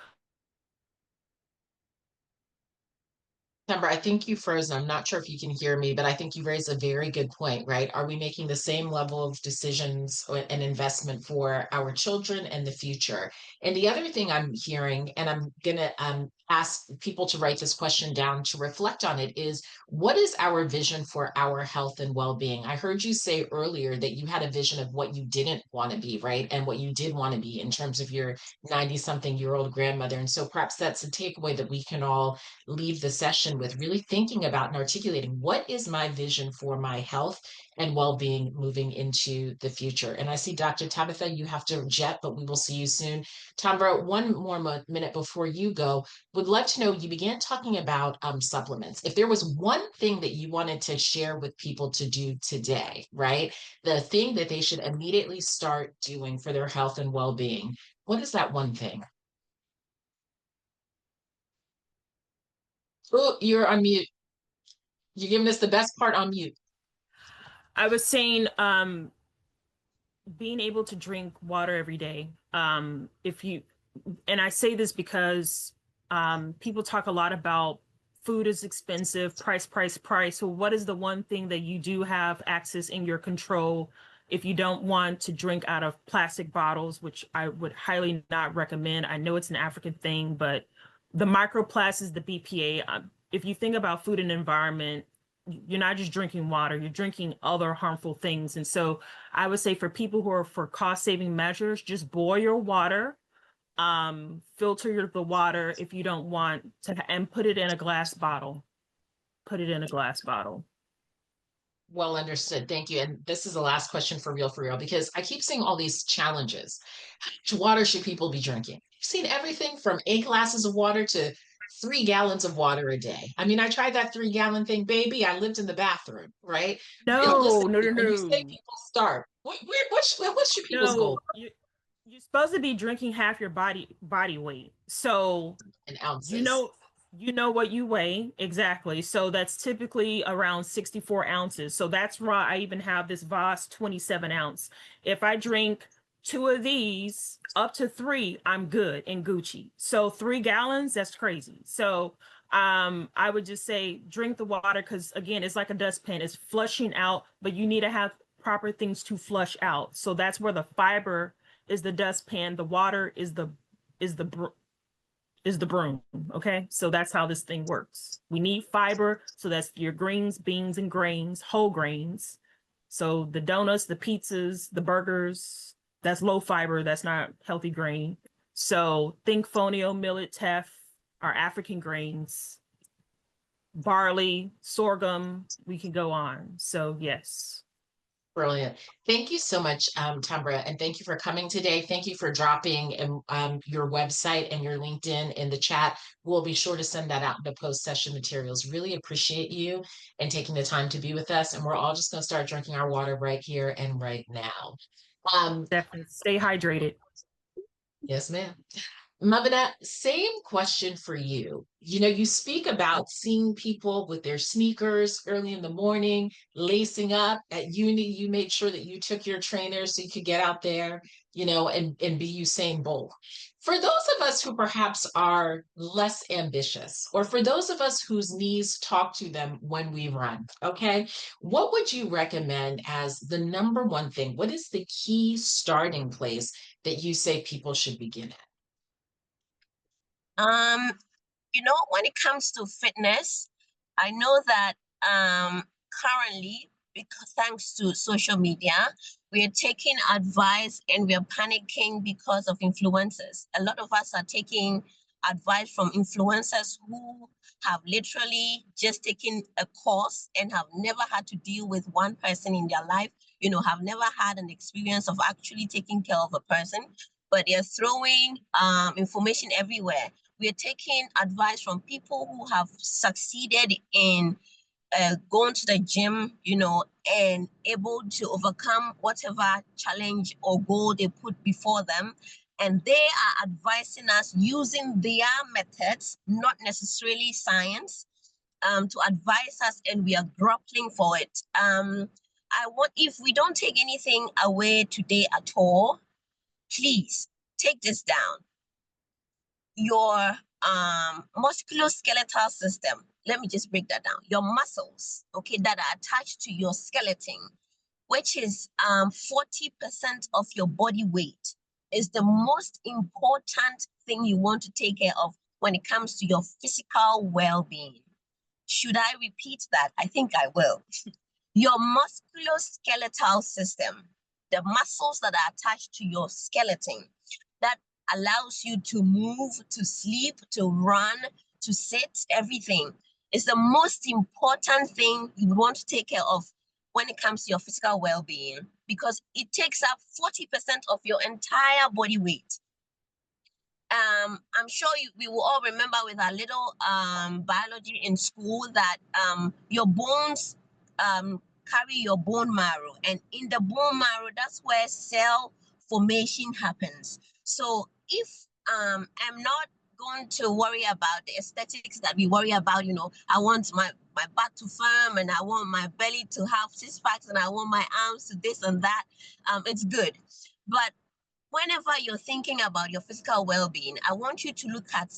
Tambra, I think you froze. I'm not sure if you can hear me, but I think you raised a very good point, right? Are we making the same level of decisions and investment for our children and the future? And the other thing I'm hearing, and I'm going to ask people to write this question down to reflect on it, is what is our vision for our health and well-being? I heard you say earlier that you had a vision of what you didn't want to be, right? And what you did want to be in terms of your 90-something-year-old grandmother. And so perhaps that's a takeaway that we can all leave the session with, really thinking about and articulating what is my vision for my health and well-being moving into the future. And I see Dr. Tabitha, you have to jet, but we will see you soon. Tambra, one more minute before you go, would love to know, you began talking about supplements. If there was one thing that you wanted to share with people to do today, right? The thing that they should immediately start doing for their health and well-being, what is that one thing? Oh, you're on mute. You're giving us the best part on mute. I was saying, being able to drink water every day. And I say this because people talk a lot about food is expensive, price. So what is the one thing that you do have access in your control if you don't want to drink out of plastic bottles, which I would highly not recommend. I know it's an African thing, but the microplastics, the BPA, if you think about food and environment, you're not just drinking water, you're drinking other harmful things. And so I would say for people who are for cost saving measures, just boil your water, filter the water if you don't want to, and put it in a glass bottle. Put it in a glass bottle. Well understood. Thank you. And this is the last question for real, because I keep seeing all these challenges. How much water should people be drinking? I've seen everything from 8 glasses of water to 3 gallons of water a day. I mean, I tried that 3-gallon thing, baby. I lived in the bathroom, right? No. When you say people starve, what should people's goal? You're supposed to be drinking half your body weight. So in ounces. You know what you weigh exactly. So that's typically around 64 ounces. So that's why I even have this Voss 27 ounce. If I drink 2 of these up to 3, I'm good and Gucci. So 3 gallons, that's crazy. So I would just say drink the water, because again, it's like a dustpan. It's flushing out, but you need to have proper things to flush out. So that's where the fiber is the dustpan, the water is the broom. Okay, so that's how this thing works. We need fiber, so that's your greens, beans, and grains, whole grains. So the donuts, the pizzas, the burgers, that's low fiber, that's not healthy grain. So think fonio, millet, teff, our African grains, barley, sorghum, we can go on. So yes. Brilliant. Thank you so much, Tambra, and thank you for coming today. Thank you for dropping your website and your LinkedIn in the chat. We'll be sure to send that out in the post-session materials. Really appreciate you and taking the time to be with us. And we're all just going to start drinking our water right here and right now. Definitely stay hydrated. Yes, ma'am. Maabena, same question for you. You know, you speak about seeing people with their sneakers early in the morning, lacing up. At uni, you made sure that you took your trainers so you could get out there, you know, and be Usain Bolt. For those of us who perhaps are less ambitious, or for those of us whose knees talk to them when we run, okay, what would you recommend as the number one thing? What is the key starting place that you say people should begin at? You know, when it comes to fitness, I know that currently, because thanks to social media, we are taking advice and we are panicking because of influencers. A lot of us are taking advice from influencers who have literally just taken a course and have never had to deal with one person in their life, you know, have never had an experience of actually taking care of a person, but they're throwing information everywhere. We are taking advice from people who have succeeded in going to the gym, you know, and able to overcome whatever challenge or goal they put before them. And they are advising us using their methods, not necessarily science, to advise us, and we are grappling for it. If we don't take anything away today at all, please take this down. Your musculoskeletal system, let me just break that down. Your muscles, okay, that are attached to your skeleton, which is 40% of your body weight, is the most important thing you want to take care of when it comes to your physical well-being. Should I repeat that? I think I will. Your musculoskeletal system, the muscles that are attached to your skeleton, that allows you to move, to sleep, to run, to sit, everything, is the most important thing you want to take care of when it comes to your physical well-being, because it takes up 40% of your entire body weight. I'm sure we will all remember with our little biology in school that your bones carry your bone marrow, and in the bone marrow, that's where cell formation happens. So if I'm not going to worry about the aesthetics that we worry about, you know, I want my butt to firm, and I want my belly to have six packs, and I want my arms to this and that, it's good. But whenever you're thinking about your physical well-being, I want you to look at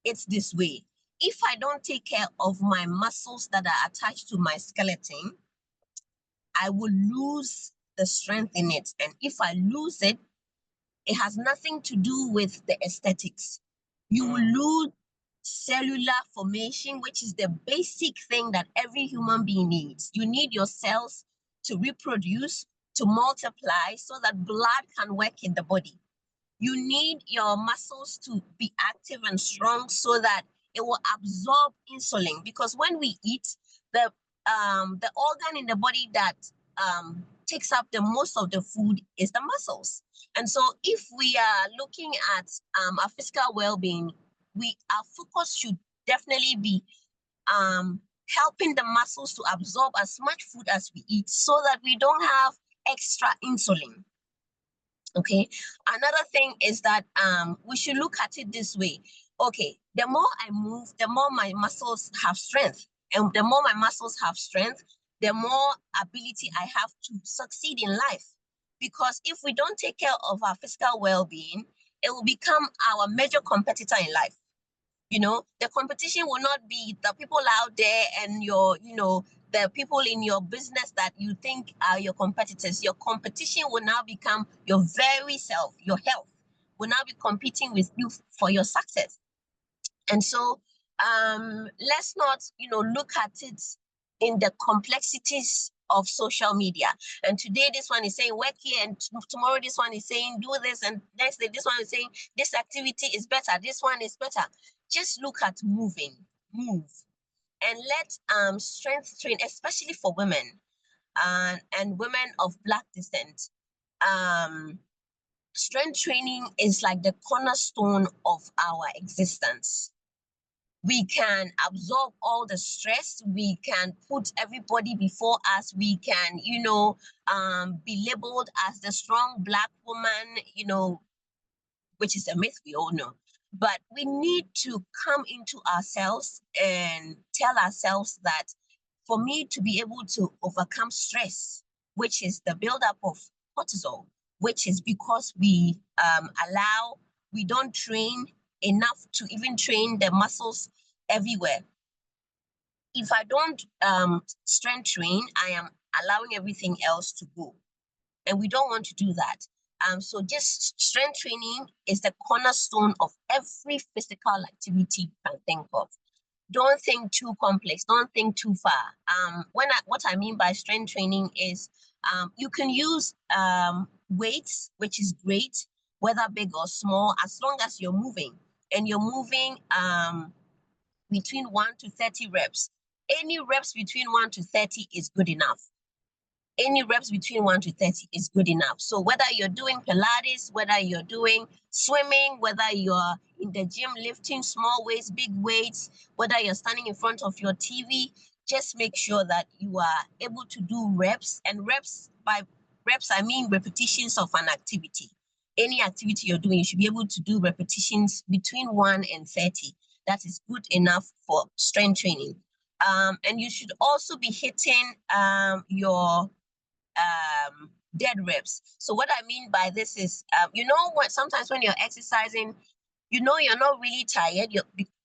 it this way. If I don't take care of my muscles that are attached to my skeleton, I will lose the strength in it. And if I lose it, it has nothing to do with the aesthetics. You will lose cellular formation, which is the basic thing that every human being needs. You need your cells to reproduce, to multiply, so that blood can work in the body. You need your muscles to be active and strong so that it will absorb insulin, because when we eat, the organ in the body that takes up the most of the food is the muscles. And so if we are looking at our physical well-being, our focus should definitely be helping the muscles to absorb as much food as we eat, so that we don't have extra insulin. Okay, another thing is that we should look at it this way. Okay, the more I move, the more my muscles have strength. And the more my muscles have strength, the more ability I have to succeed in life. Because if we don't take care of our physical well-being, it will become our major competitor in life. You know, the competition will not be the people out there and the people in your business that you think are your competitors. Your competition will now become your very self. Your health will now be competing with you for your success. And so let's not, look at it in the complexities of social media. And today this one is saying work here, and tomorrow this one is saying do this, and next day this one is saying this activity is better, this one is better. Just look at move, and let strength train, especially for women and women of Black descent. Strength training is like the cornerstone of our existence. We can absorb all the stress. We can put everybody before us. We can, be labeled as the strong Black woman, which is a myth, we all know. But we need to come into ourselves and tell ourselves that for me to be able to overcome stress, which is the buildup of cortisol, which is because we don't train enough to even train the muscles everywhere. If I don't strength train, I am allowing everything else to go. And we don't want to do that. So just strength training is the cornerstone of every physical activity you can think of. Don't think too complex, don't think too far. What I mean by strength training is you can use weights, which is great, whether big or small, as long as you're moving. And you're moving between 1 to 30 reps. Any reps between 1 to 30 is good enough. Any reps between 1 to 30 is good enough. So whether you're doing Pilates, whether you're doing swimming, whether you're in the gym lifting small weights, big weights, whether you're standing in front of your TV, just make sure that you are able to do reps. And reps, by reps, I mean repetitions of an activity. Any activity you're doing, you should be able to do repetitions between 1 and 30. That is good enough for strength training. And you should also be hitting your dead reps. So what I mean by this is, sometimes when you're exercising, you're not really tired,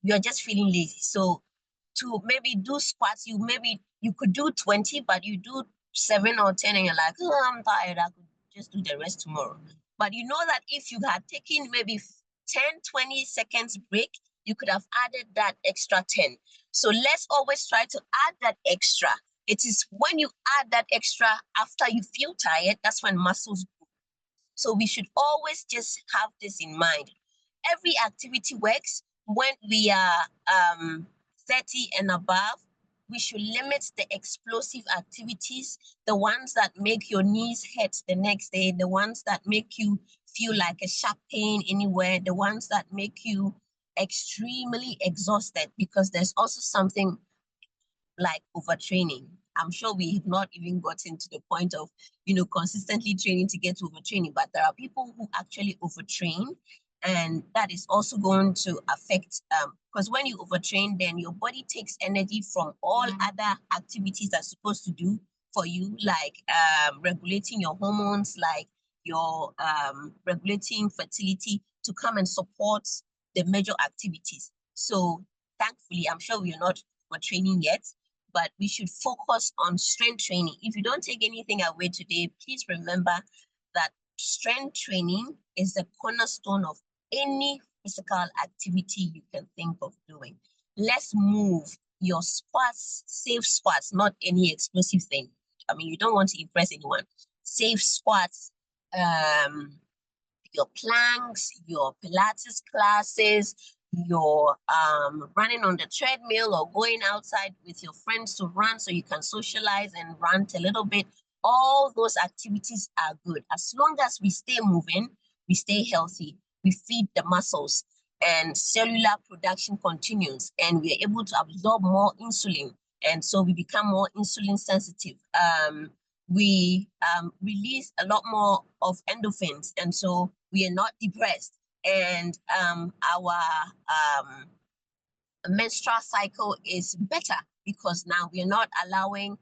you're just feeling lazy. So to maybe do squats. You could do 20, but you do 7 or 10 and you're like, oh, I'm tired, I could just do the rest tomorrow. But you know that if you had taken maybe 10, 20 seconds break, you could have added that extra 10. So let's always try to add that extra. It is when you add that extra after you feel tired, that's when muscles grow. So we should always just have this in mind. Every activity works. When we are 30 and above, we should limit the explosive activities, the ones that make your knees hurt the next day, the ones that make you feel like a sharp pain anywhere, the ones that make you extremely exhausted, because there's also something like overtraining. I'm sure we have not even gotten to the point of, consistently training to get to overtraining, but there are people who actually overtrain, and that is also going to affect, because when you overtrain, then your body takes energy from all other activities that's supposed to do for you, like regulating your hormones, like your regulating fertility, to come and support the major activities. So thankfully, I'm sure we're not overtraining yet, but we should focus on strength training. If you don't take anything away today, please remember that strength training is the cornerstone of any physical activity you can think of doing. Let's move your squats, safe squats, not any explosive thing. I mean, you don't want to impress anyone. Safe squats, your planks, your Pilates classes, your running on the treadmill, or going outside with your friends to run so you can socialize and rant a little bit. All those activities are good. As long as we stay moving, we stay healthy, we feed the muscles, and cellular production continues, and we are able to absorb more insulin, and so we become more insulin sensitive. We release a lot more of endorphins, and so we are not depressed, and our menstrual cycle is better, because now we are not allowing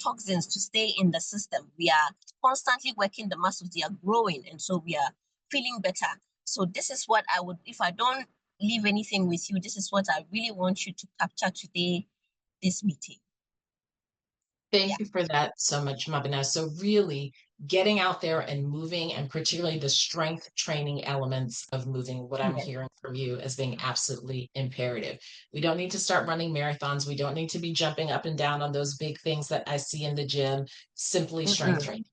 toxins to stay in the system. We are constantly working the muscles, they are growing, and so we are feeling better. So this is what I would, if I don't leave anything with you, this is what I really want you to capture today, this meeting. Thank you for that so much, Maabena. So really getting out there and moving, and particularly the strength training elements of moving, what I'm hearing from you as being absolutely imperative. We don't need to start running marathons. We don't need to be jumping up and down on those big things that I see in the gym, simply strength training.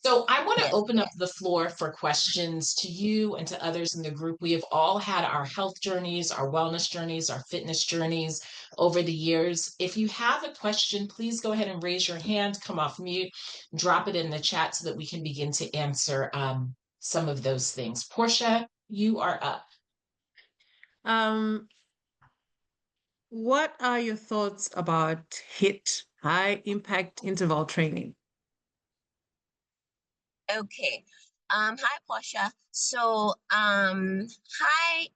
So I want to open up the floor for questions to you and to others in the group. We have all had our health journeys, our wellness journeys, our fitness journeys over the years. If you have a question, please go ahead and raise your hand, come off mute, drop it in the chat so that we can begin to answer some of those things. Portia, you are up. What are your thoughts about HIIT, high impact interval training? Okay. Hi, Portia. So, high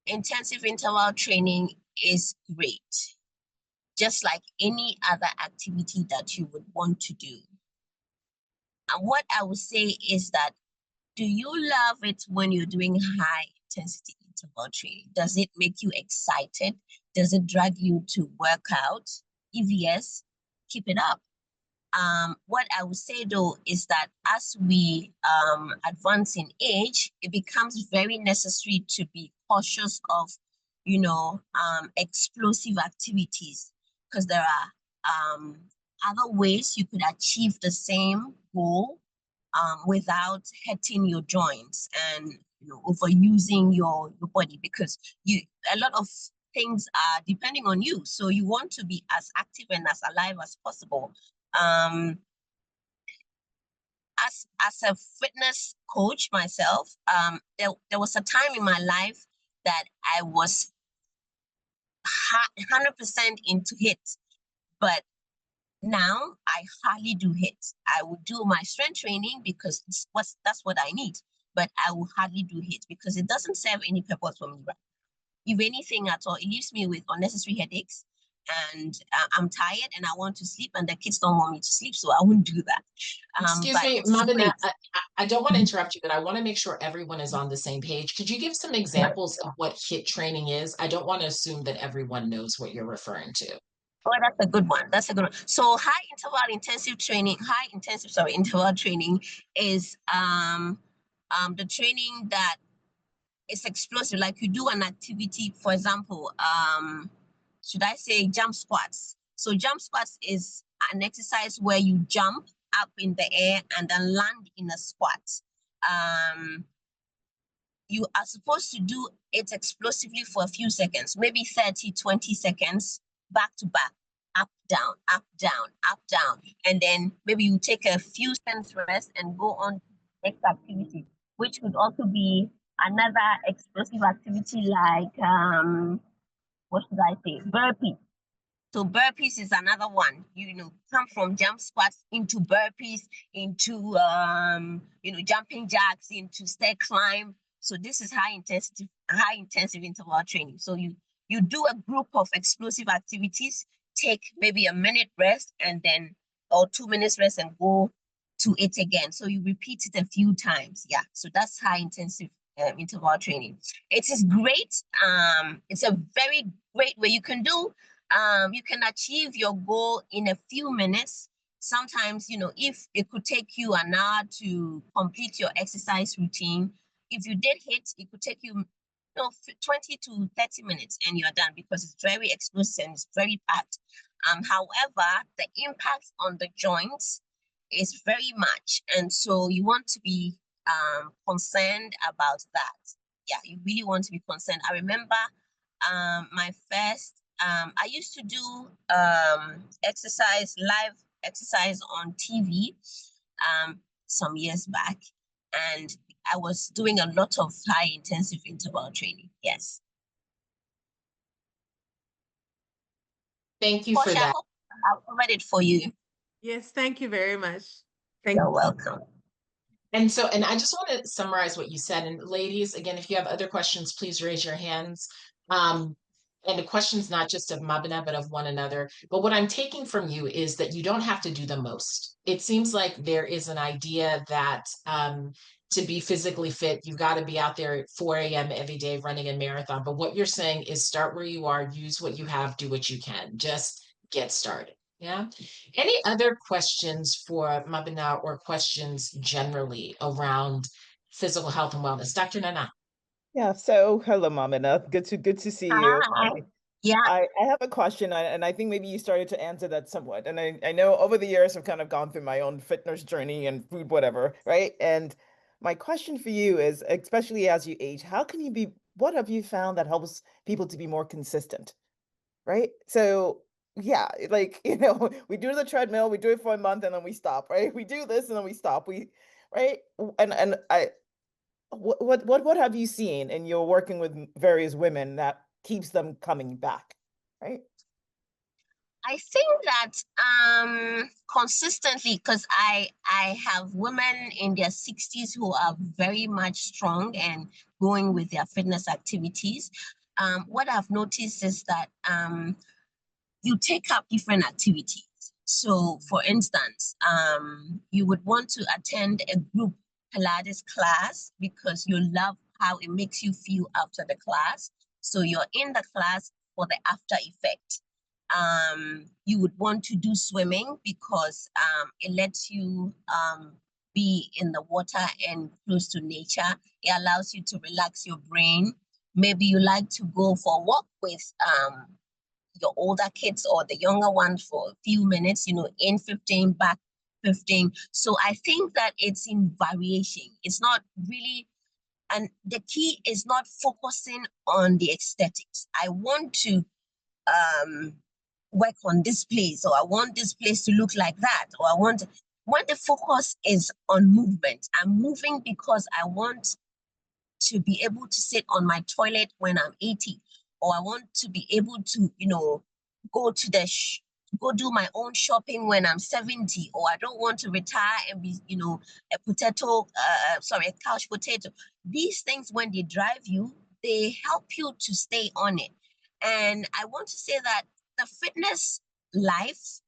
intensive interval training is great, just like any other activity that you would want to do. And what I would say is that, do you love it when you're doing high intensity interval training? Does it make you excited? Does it drag you to work out? If yes, keep it up. What I would say though is that as we advance in age, it becomes very necessary to be cautious of, explosive activities, because there are other ways you could achieve the same goal without hurting your joints and overusing your body, because a lot of things are depending on you. So you want to be as active and as alive as possible. As a fitness coach myself, there was a time in my life that I was 100% into HIIT, but now I hardly do HIIT. I would do my strength training because that's what I need, but I will hardly do HIIT because it doesn't serve any purpose for me. If anything at all, it leaves me with unnecessary headaches. and I'm tired and I want to sleep, and the kids don't want me to sleep, so I won't do that. Excuse But me, it's Maabena, great. I don't want to interrupt you, but I want to make sure everyone is on the same page. Could you give some examples of what HIIT training is? I don't want to assume that everyone knows what you're referring to. Oh, that's a good one. That's a good one. So interval training is the training that is explosive. Like you do an activity, for example, should I say jump squats? So jump squats is an exercise where you jump up in the air and then land in a squat. You are supposed to do it explosively for a few seconds, maybe 30, 20 seconds, back to back, up, down, up, down, up, down. And then maybe you take a few seconds rest and go on to the next activity, which could also be another explosive activity like, what should I say, burpee. So burpees is another one, come from jump squats into burpees, into, jumping jacks, into stair climb. So this is high intensive interval training. So you do a group of explosive activities, take maybe a minute rest or 2 minutes rest and go to it again. So you repeat it a few times. Yeah. So that's high intensive interval training. It is great. It's a very great way you can do. You can achieve your goal in a few minutes. Sometimes, if it could take you an hour to complete your exercise routine, if you did HIIT, it could take you 20 to 30 minutes and you're done, because it's very explosive and it's very packed. However, the impact on the joints is very much. And so you want to be concerned about that. Yeah, you really want to be concerned. I remember my first, I used to do live exercise on TV some years back, and I was doing a lot of high intensive interval training. Yes. Thank you for that. I'll cover it for you. Yes, thank you very much. You're welcome. And I just want to summarize what you said. And ladies, again, if you have other questions, please raise your hands. And the question's not just of Maabena, but of one another. But what I'm taking from you is that you don't have to do the most. It seems like there is an idea that to be physically fit, you've got to be out there at 4 a.m. every day running a marathon. But what you're saying is start where you are, use what you have, do what you can. Just get started. Yeah. Any other questions for Maabena or questions generally around physical health and wellness? Dr. Nana. Yeah, so hello, Maabena. Good to see you. Yeah. I have a question, and I think maybe you started to answer that somewhat. And I know over the years I've kind of gone through my own fitness journey and food, whatever, right? And my question for you is, especially as you age, what have you found that helps people to be more consistent, right? So yeah, like, we do the treadmill, we do it for a month and then we stop, right? We do this and then we stop, right? And what have you seen in your working with various women that keeps them coming back, right? I think that consistently, because I have women in their 60s who are very much strong and going with their fitness activities. What I've noticed is that you take up different activities. So, for instance, you would want to attend a group Pilates class because you love how it makes you feel after the class. So you're in the class for the after effect. You would want to do swimming because it lets you be in the water and close to nature. It allows you to relax your brain. Maybe you like to go for a walk with your older kids or the younger ones for a few minutes, in 15, back 15. So I think that it's in variation. It's not really, and the key is not focusing on the aesthetics. I want to work on this place, or I want this place to look like that, or when the focus is on movement. I'm moving because I want to be able to sit on my toilet when I'm 80, or I want to be able to, go to go do my own shopping when I'm 70, or I don't want to retire and be, a couch potato. These things, when they drive you, they help you to stay on it. And I want to say that the fitness life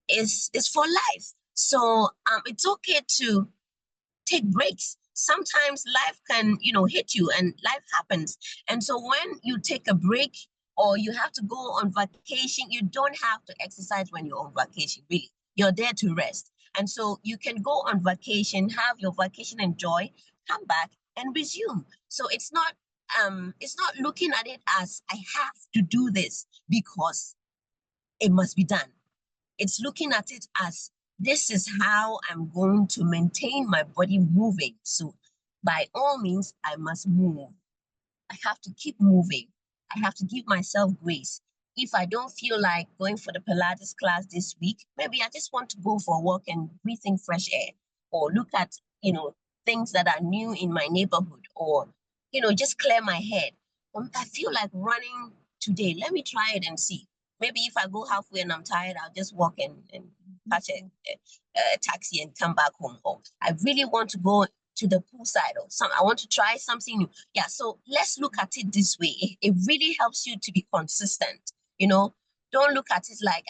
is for life. So it's okay to take breaks. Sometimes life can, hit you and life happens. And so when you take a break or you have to go on vacation, you don't have to exercise when you're on vacation, really. You're there to rest. And so you can go on vacation, have your vacation, enjoy, come back and resume. So it's not looking at it as I have to do this because it must be done. It's looking at it as this is how I'm going to maintain my body moving. So by all means, I must move. I have to keep moving. I have to give myself grace. If I don't feel like going for the Pilates class this week, maybe I just want to go for a walk and breathe in fresh air or look at, things that are new in my neighborhood or, just clear my head. I feel like running today. Let me try it and see. Maybe if I go halfway and I'm tired, I'll just walk and catch a taxi and come back home. Or I really want to go to the poolside or I want to try something new. Yeah, so let's look at it this way. It really helps you to be consistent. Don't look at it like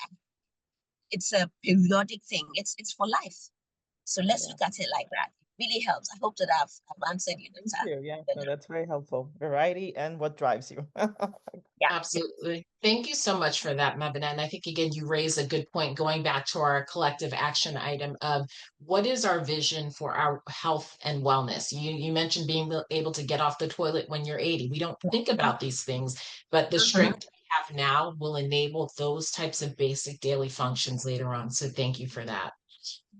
it's a periodic thing. It's for life. So let's look at it like that. It really helps. I hope that I've answered you. Thank you. Yeah, no, that's very helpful. Variety and what drives you. Yeah. Absolutely. Thank you so much for that, Maabena. And I think, again, you raise a good point going back to our collective action item of what is our vision for our health and wellness? You mentioned being able to get off the toilet when you're 80. We don't think about these things, but the strength we have now will enable those types of basic daily functions later on. So thank you for that.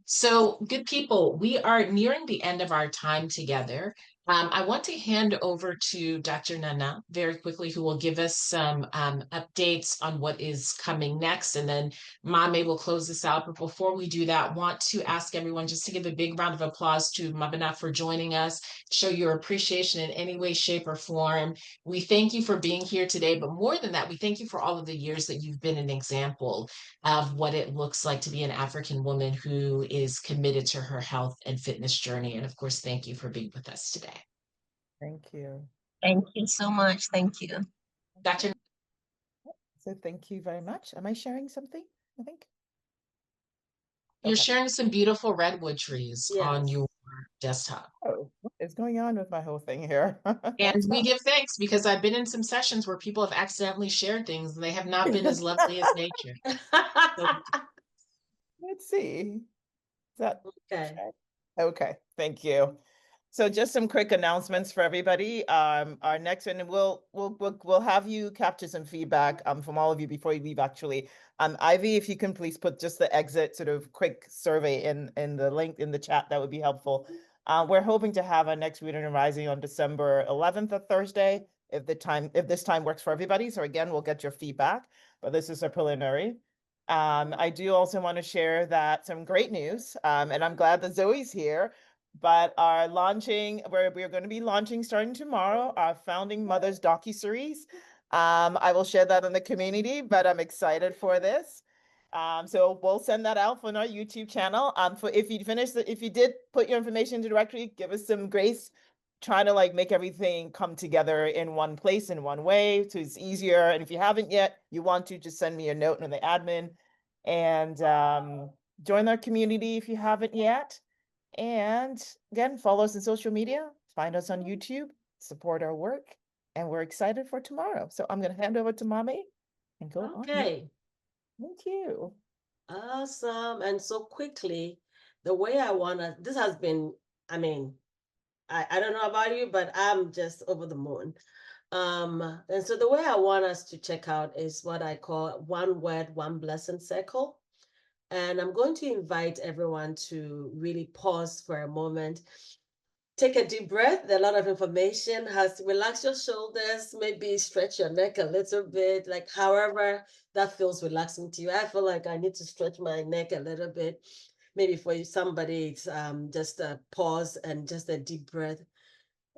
So, good people, we are nearing the end of our time together. I want to hand over to Dr. Nana very quickly, who will give us some updates on what is coming next. And then Mame will close this out. But before we do that, want to ask everyone just to give a big round of applause to Maabena for joining us, show your appreciation in any way, shape, or form. We thank you for being here today. But more than that, we thank you for all of the years that you've been an example of what it looks like to be an African woman who is committed to her health and fitness journey. And of course, thank you for being with us today. Thank you. Thank you so much. Thank you. Dr. So thank you very much. Am I sharing something? I think. You're Okay. sharing some beautiful redwood trees on Yes. your desktop. Oh, what is going on with my whole thing here? And we give thanks because I've been in some sessions where people have accidentally shared things and they have not been as lovely as nature. So, Let's see. Is that Okay. okay? Thank you. So just some quick announcements for everybody. Our next one, and we'll have you capture some feedback from all of you before you leave. Actually, Ivy, if you can please put just the exit sort of quick survey in the link in the chat, that would be helpful. We're hoping to have our next Reading and Rising on December 11th, a Thursday, if this time works for everybody. So again, we'll get your feedback, but this is a preliminary. I do also want to share that some great news, and I'm glad that Zoe's here. But we're going to be launching starting tomorrow, our Founding Mothers docuseries. I will share that in the community, but I'm excited for this. So we'll send that out on our YouTube channel. If you did put your information into directory, give us some grace, trying to make everything come together in one place, in one way, so it's easier. And if you haven't yet, you want to just send me a note in the admin and join our community if you haven't yet. And again, follow us on social media, find us on YouTube, support our work, and we're excited for tomorrow. So I'm going to hand over to Mame and go on. Okay. Thank you. Awesome. And so quickly, the way I want to, this has been, I don't know about you, but I'm just over the moon. And so the way I want us to check out is what I call one word, one blessing circle. And I'm going to invite everyone to really pause for a moment. Take a deep breath. A lot of information has to relax your shoulders, maybe stretch your neck a little bit, however that feels relaxing to you. I feel like I need to stretch my neck a little bit. Maybe for somebody, it's just a pause and just a deep breath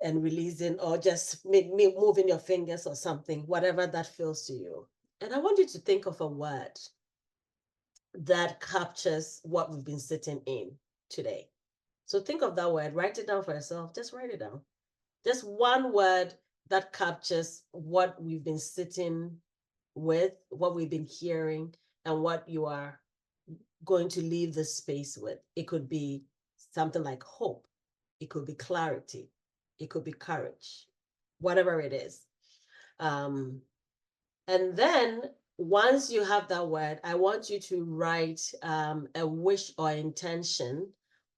and releasing, or just moving your fingers or something, whatever that feels to you. And I want you to think of a word that captures what we've been sitting in today. So think of that word, write it down for yourself, just write it down. Just one word that captures what we've been sitting with, what we've been hearing, and what you are going to leave the space with. It could be something like hope. It could be clarity. It could be courage, whatever it is. And then once you have that word, I want you to write a wish or intention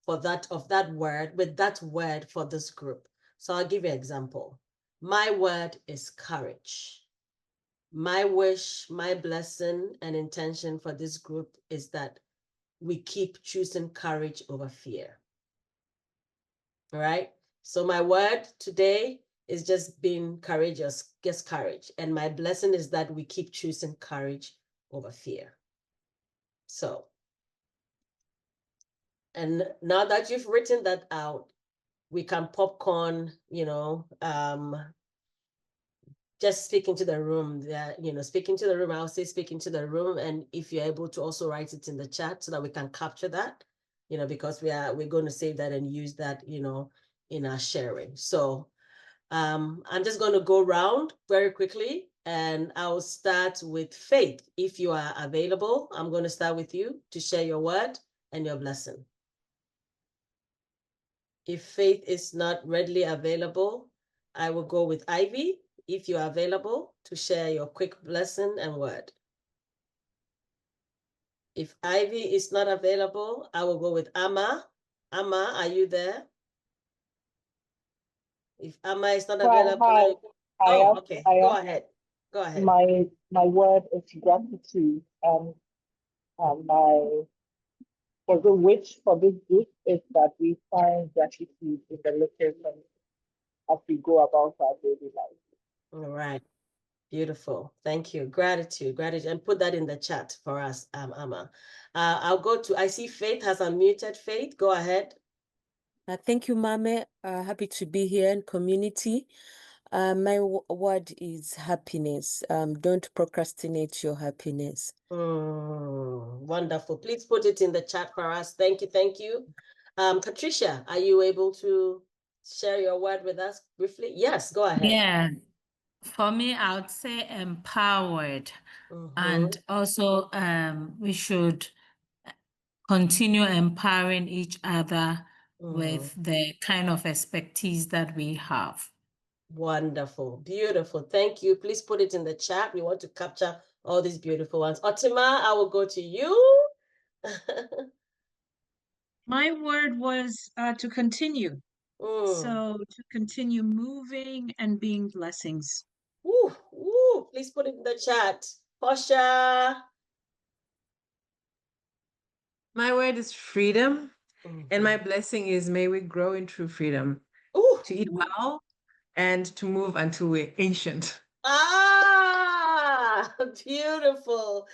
for that word, with that word for this group. So I'll give you an example. My word is courage. My wish, my blessing and intention for this group is that we keep choosing courage over fear. All right. So my word today is just being courageous, just courage. And my blessing is that we keep choosing courage over fear. So, and now that you've written that out, we can popcorn, just speaking to the room, speaking to the room. I'll say speaking to the room. And if you're able to also write it in the chat so that we can capture that, because we're going to save that and use that, in our sharing. So I'm just going to go around very quickly, and I'll start with Faith. If you are available, I'm going to start with you to share your word and your blessing. If Faith is not readily available, I will go with Ivy. If you are available to share your quick blessing and word. If Ivy is not available, I will go with Amma. Amma, are you there? If Amma is not available, okay. Go ahead. Go ahead. My word is gratitude. The wish for this group is that we find gratitude in the little things as we go about our daily life. All right. Beautiful. Thank you. Gratitude. And put that in the chat for us, Amma. I'll go to, I see Faith has unmuted. Faith, go ahead. Thank you, Mame. Happy to be here in community. My word is happiness. Don't procrastinate your happiness. Wonderful. Please put it in the chat for us. Thank you. Thank you. Patricia, are you able to share your word with us briefly? Yes, go ahead. Yeah. For me, I would say empowered. And also we should continue empowering each other with the kind of expertise that we have. Wonderful. Beautiful. Thank you. Please put it in the chat. We want to capture all these beautiful ones. Otima, I will go to you. My word was to continue. So to continue moving and being blessings. Please put it in the chat. Portia. My word is freedom. And my blessing is may we grow in true freedom. To eat well and to move until we're ancient. Ah, beautiful.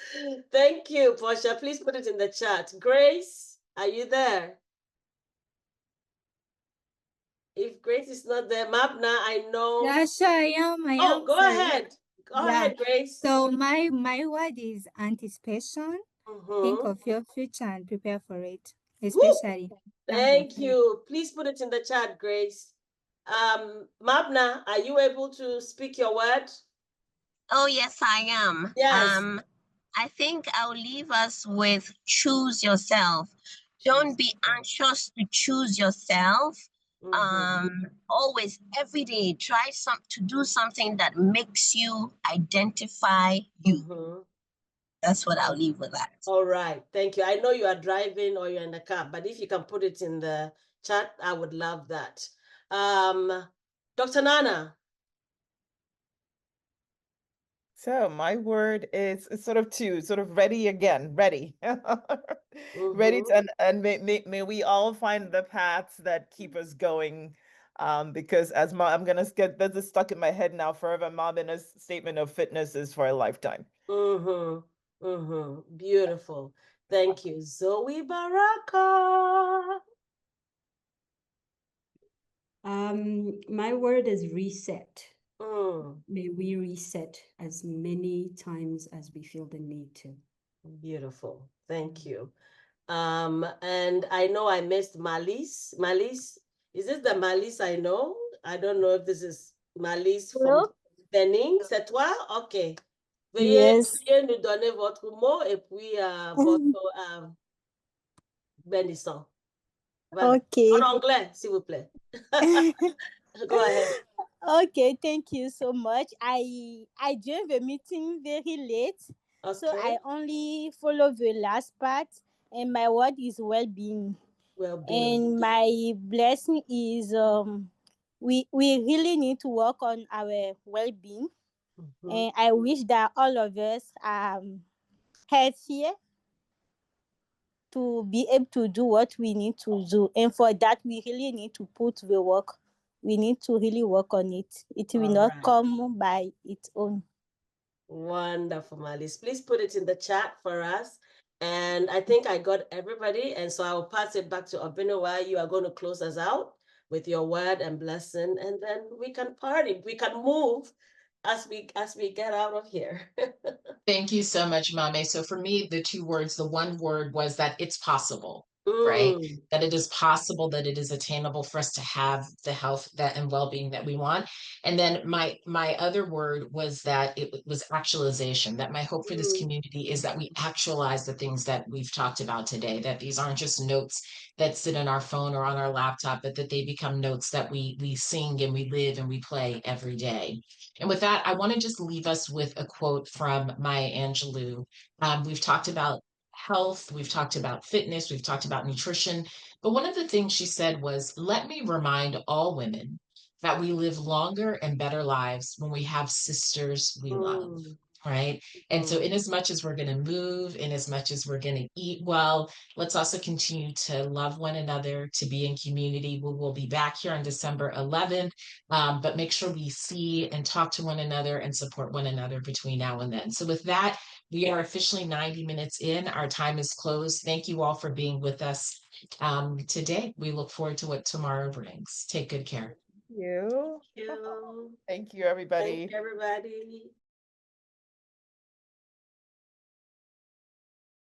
Thank you, Portia. Please put it in the chat. Grace, are you there? If Grace is not there, Maabena, I know. Yeah, sure, I am. Go ahead. Go ahead, Grace. So my word is anticipation. Think of your future and prepare for it, especially. Thank you. Please put it in the chat, Grace. Maabena, are you able to speak your word? Oh, yes, I am. Yes. I think I'll leave us with choose yourself. Don't be anxious to choose yourself. Always, every day, try to do something that makes you identify you. That's what I'll leave with that. All right. Thank you. I know you are driving or you're in the car, but if you can put it in the chat, I would love that. Dr. Nana. So my word is sort of ready again, ready. Ready to, and may we all find the paths that keep us going. Because as I'm gonna get this stuck in my head now forever. Maabena's statement of fitness is for a lifetime. Beautiful. Thank you. Zoe Baraka. My word is reset. May we reset as many times as we feel the need to. Beautiful. Thank you. And I know I missed Malice. Malice, is this the Malice I know? I don't know if this is Malice from Benin. C'est toi? Okay. Veuillez nous donner votre mot et puis votre Bernice. Okay. En anglais, s'il vous plaît. Go ahead. Okay, thank you so much. I joined the meeting very late, so I only follow the last part, and my word is well-being. And my blessing is we really need to work on our well-being, and I wish that all of us healthier to be able to do what we need to do, and for that we really need to put the work. We need to really work on it. It will not come by its own. Wonderful, Malice. Please put it in the chat for us. And I think I got everybody. And so I will pass it back to Obinna. You are going to close us out with your word and blessing. And then we can party. We can move as we get out of here. Thank you so much, Mame. So for me, the two words, the one word was that it's possible, right? That it is possible, that it is attainable for us to have the health and well-being that we want. And then my other word was that it was actualization, that my hope for this community is that we actualize the things that we've talked about today, that these aren't just notes that sit on our phone or on our laptop, but that they become notes that we sing and we live and we play every day. And with that, I want to just leave us with a quote from Maya Angelou. We've talked about health, we've talked about fitness, we've talked about nutrition. But one of the things she said was, let me remind all women that we live longer and better lives when we have sisters we love. Right. And so in as much as we're going to move, in as much as we're going to eat well, let's also continue to love one another, to be in community. We'll be back here on December 11th, but make sure we see and talk to one another and support one another between now and then. So with that, we are officially 90 minutes in. Our time is closed. Thank you all for being with us today. We look forward to what tomorrow brings. Take good care. Thank you. Thank you, everybody. Thank you, everybody.